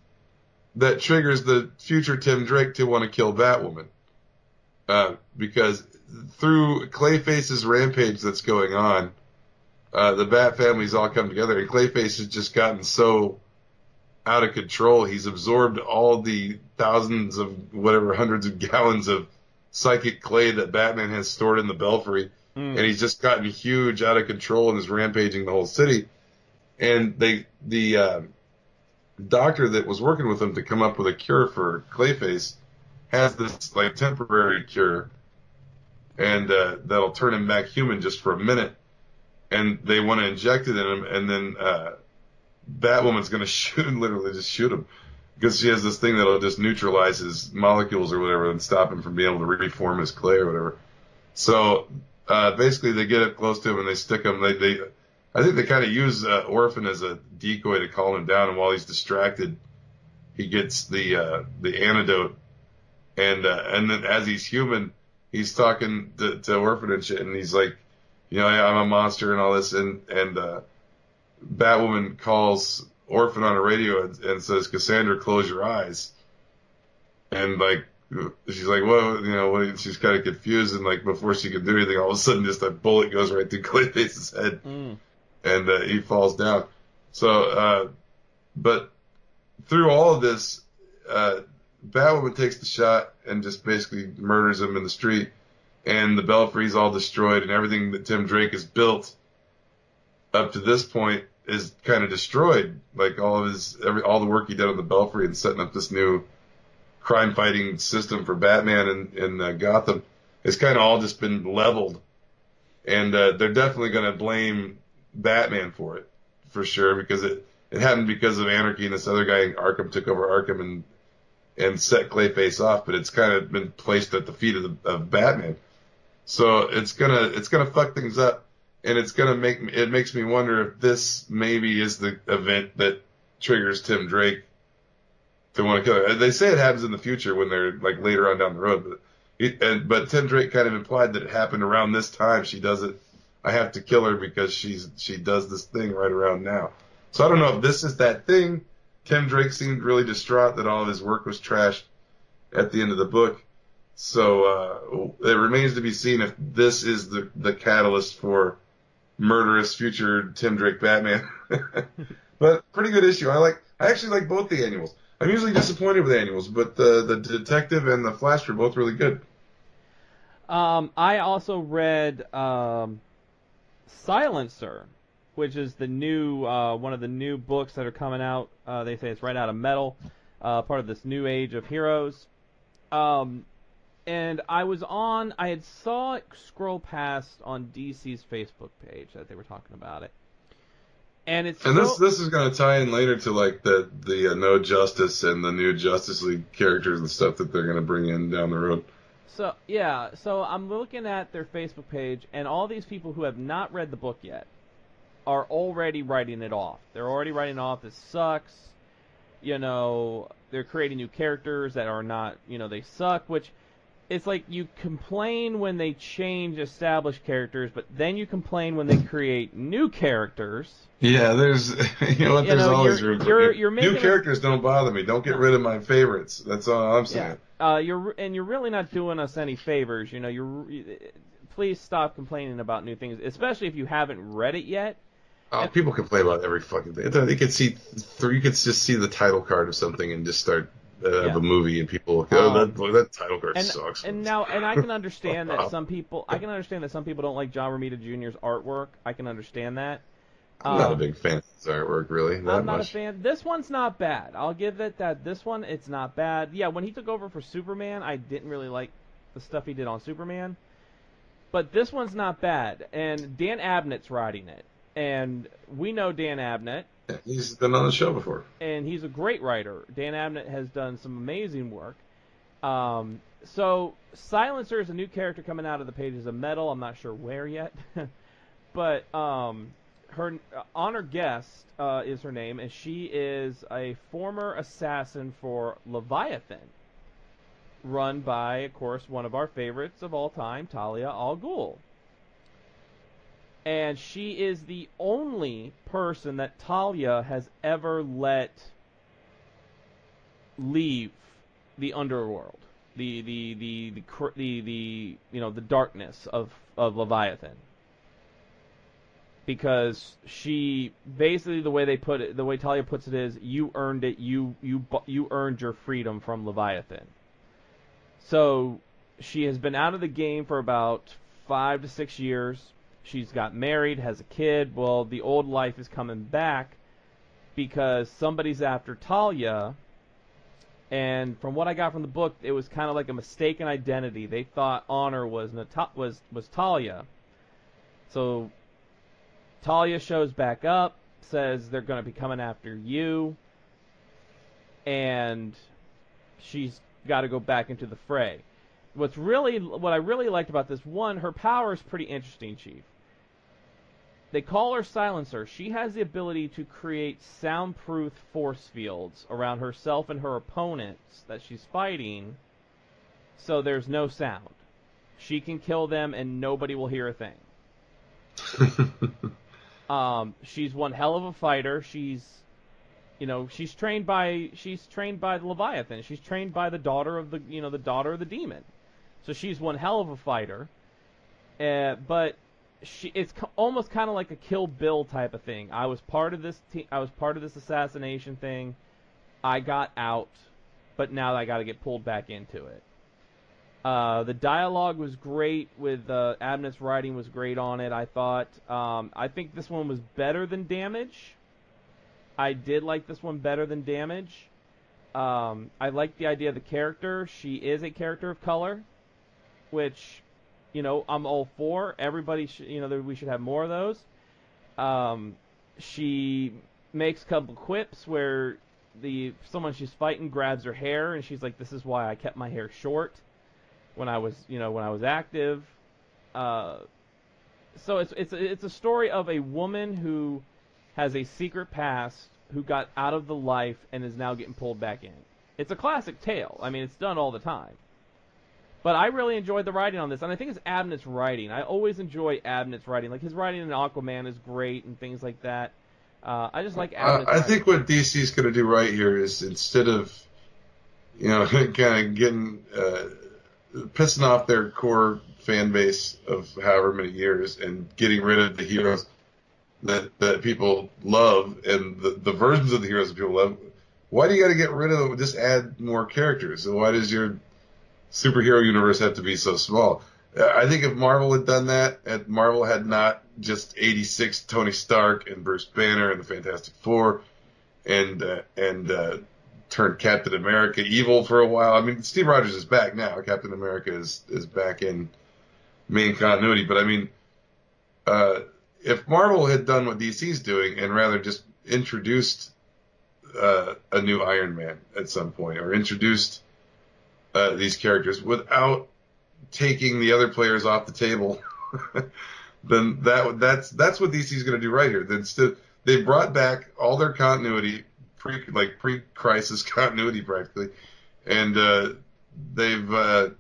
that triggers the future Tim Drake to want to kill Batwoman. Because through Clayface's rampage that's going on, the Bat family's all come together, and Clayface has just gotten so out of control. He's absorbed all the thousands of hundreds of gallons of psychic clay that Batman has stored in the Belfry, and he's just gotten huge, out of control, and is rampaging the whole city. And the doctor that was working with him to come up with a cure for Clayface has this like temporary cure, and that'll turn him back human just for a minute. And they want to inject it in him, and then Batwoman's going to literally just shoot him, because she has this thing that'll just neutralize his molecules or whatever and stop him from being able to reform his clay or whatever. So basically, they get up close to him and they stick him. I think they kind of use Orphan as a decoy to calm him down, and while he's distracted, he gets the antidote, and then as he's human, he's talking to Orphan and shit, and he's like, you know, I'm a monster and all this, and Batwoman calls Orphan on a radio and says, Cassandra, close your eyes. And like, she's like, well, you know, what? She's kind of confused, and like before she can do anything, all of a sudden just a bullet goes right through Clayface's head, and he falls down. So, but through all of this, Batwoman takes the shot and just basically murders him in the street, and the Belfry's all destroyed, and everything that Tim Drake has built up to this point is kind of destroyed. Like all the work he did on the Belfry and setting up this new crime-fighting system for Batman in Gotham, it's kind of all just been leveled. And they're definitely going to blame Batman for it, for sure, because it happened because of anarchy, and this other guy, Arkham, took over Arkham and set Clayface off, but it's kind of been placed at the feet of Batman. So it's gonna fuck things up, and it makes me wonder if this maybe is the event that triggers Tim Drake to want to kill her. They say it happens in the future when they're like later on down the road, but Tim Drake kind of implied that it happened around this time. She does it. I have to kill her because she does this thing right around now. So I don't know if this is that thing. Tim Drake seemed really distraught that all of his work was trashed at the end of the book. So it remains to be seen if this is the catalyst for murderous future Tim Drake Batman. But pretty good issue. I actually like both the annuals. I'm usually disappointed with annuals, but the Detective and the Flash were both really good. I also read Silencer, which is the new one of the new books that are coming out. They say it's right out of Metal, part of this new age of heroes. And I had saw it scroll past on DC's Facebook page that they were talking about it. And this is going to tie in later to like the No Justice and the new Justice League characters and stuff that they're going to bring in down the road. So yeah, so I'm looking at their Facebook page, and all these people who have not read the book yet are already writing it off. They're already writing off, this sucks. You know, they're creating new characters that are not, you know, they suck, which it's like you complain when they change established characters, but then you complain when they create new characters. Yeah, there's there's always room for new characters. Don't bother me. Don't get rid of my favorites. That's all I'm saying. Yeah. You're really not doing us any favors. You know, please stop complaining about new things, especially if you haven't read it yet. People complain about every fucking thing. You could just see the title card of something and just start of a movie, and people go, that title card sucks. And I can understand that some people don't like John Romita Jr.'s artwork. I can understand that. I'm not a big fan of his artwork, really. I'm not a fan. This one's not bad. I'll give it that. This one, it's not bad. Yeah, when he took over for Superman, I didn't really like the stuff he did on Superman. But this one's not bad. And Dan Abnett's writing it. And we know Dan Abnett. Yeah, he's been on the show before. And he's a great writer. Dan Abnett has done some amazing work. So Silencer is a new character coming out of the pages of Metal. I'm not sure where yet. But her Honor Guest is her name, and she is a former assassin for Leviathan, run by, of course, one of our favorites of all time, Talia al Ghul. And she is the only person that Talia has ever let leave the underworld, the darkness of Leviathan. Because she basically, the way Talia puts it is, you earned it. You earned your freedom from Leviathan. So she has been out of the game for about 5 to 6 years. She's got married, has a kid. Well, the old life is coming back because somebody's after Talia. And from what I got from the book, it was kind of like a mistaken identity. They thought Honor was Talia. So Talia shows back up, says they're going to be coming after you, and she's got to go back into the fray. What I really liked about this, one, her power is pretty interesting, Chief. They call her Silencer. She has the ability to create soundproof force fields around herself and her opponents that she's fighting, so there's no sound. She can kill them and nobody will hear a thing. She's one hell of a fighter. She's trained by the Leviathan. She's trained by the daughter of the daughter of the demon. So she's one hell of a fighter. But it's almost kind of like a Kill Bill type of thing. I was part of this assassination thing. I got out, but now I got to get pulled back into it. The dialogue was great with Abnett's writing was great on it, I thought. I think this one was better than Damage. I did like this one better than Damage. I like the idea of the character. She is a character of color, which, I'm all for. Everybody we should have more of those. She makes a couple quips where someone she's fighting grabs her hair and she's like, "This is why I kept my hair short when I was active." So it's a story of a woman who has a secret past, who got out of the life and is now getting pulled back in. It's a classic tale. I mean, it's done all the time. But I really enjoyed the writing on this, and I think it's Abnett's writing. I always enjoy Abnett's writing. Like, his writing in Aquaman is great and things like that. I just like Abnett's I think what DC's going to do right here is, instead of, kind of getting pissing off their core fan base of however many years and getting rid of the heroes that people love and the versions of the heroes that people love, why do you got to get rid of them? Just add more characters. And why does your superhero universe have to be so small? I think if Marvel had done that, and Marvel had not just 86 Tony Stark and Bruce Banner and the Fantastic Four and turned Captain America evil for a while. I mean, Steve Rogers is back now. Captain America is back in main continuity. But I mean, if Marvel had done what DC's doing and rather just introduced a new Iron Man at some point, or introduced these characters without taking the other players off the table, then that's what DC's going to do right here. Instead, they brought back all their continuity, pre-crisis continuity practically, and they've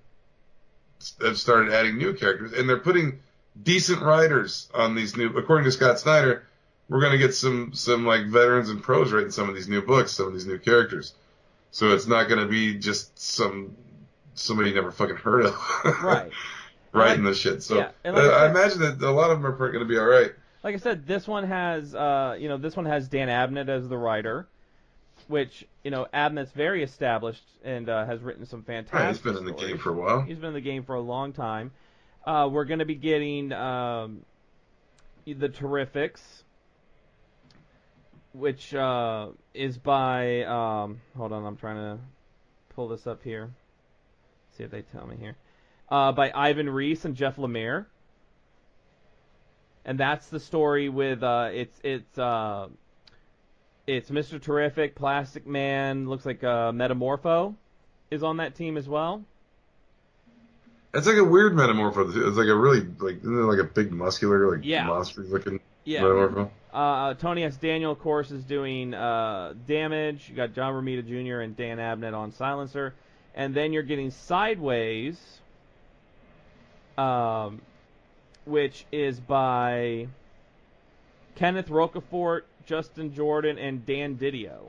started adding new characters, and they're putting decent writers on these new. According to Scott Snyder, we're going to get some like veterans and pros writing some of these new books, some of these new characters. So it's not going to be just somebody you never fucking heard of, right? Writing this shit. So yeah. I imagine that a lot of them are going to be all right. Like I said, this one has Dan Abnett as the writer. which, Abnett's very established and has written some fantastic He's been in the game for a while. He's been in the game for a long time. We're going to be getting the Terrifics, which is by, hold on, I'm trying to pull this up here. See if they tell me here. By Ivan Reis and Jeff Lemire. And that's the story with, it's Mr. Terrific, Plastic Man, looks like Metamorpho is on that team as well. It's like a weird Metamorpho. It's like a really, isn't it like a big muscular, monster-looking Metamorpho? Tony S. Daniel, of course, is doing Damage. You got John Romita Jr. and Dan Abnett on Silencer. And then you're getting Sideways, which is by Kenneth Rocafort, Justin Jordan, and Dan Didio.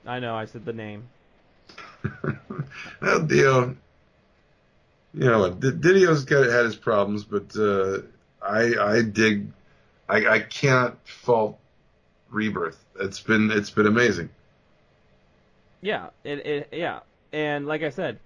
I know, I said the name. Well, Didio's had his problems, but I can't fault Rebirth. It's been amazing. Yeah, yeah, and like I said,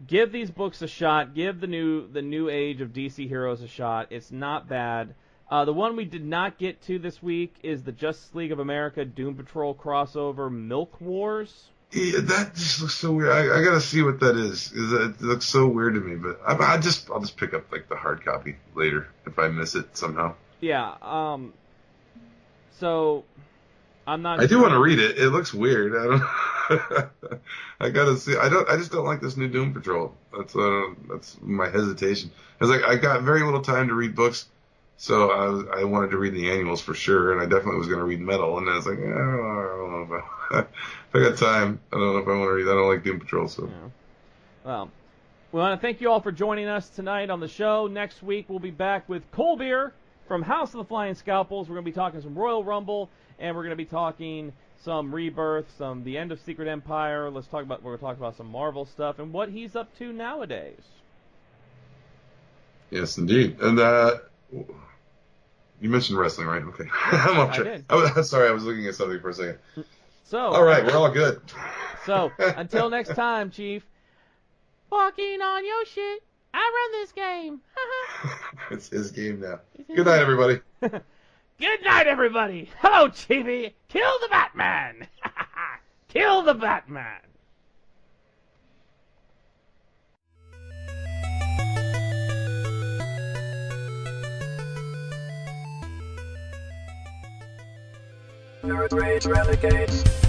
give these books a shot. Give the new age of DC heroes a shot. It's not bad. The one we did not get to this week is the Justice League of America Doom Patrol crossover Milk Wars. Yeah, that just looks so weird. I gotta see what that is. It looks so weird to me, but I'll just pick up the hard copy later if I miss it somehow. Yeah. So I'm not. I do want to read it. It looks weird. I don't. I gotta see. I just don't like this new Doom Patrol. That's my hesitation. It's like I got very little time to read books, so I wanted to read the annuals for sure, and I definitely was gonna read Metal, and then I was like, I don't know if I got time. I don't know if I want to read. I don't like Doom Patrol, so. Yeah. Well, we want to thank you all for joining us tonight on the show. Next week we'll be back with Colbeer from House of the Flying Scalpels. We're gonna be talking some Royal Rumble, and we're gonna be talking some Rebirth, some The End of Secret Empire. We're going to talk about some Marvel stuff and what he's up to nowadays. Yes, indeed. And you mentioned wrestling, right? Okay. I'm up I did. Sorry, I was looking at something for a second. So, all right, we're all good. So, until next time, Chief. Walking on your shit. I run this game. It's his game now. Good night, everybody. Good night, everybody. Hello, Chiefy. Kill the Batman. Kill the Batman. Nerd Rage Renegades.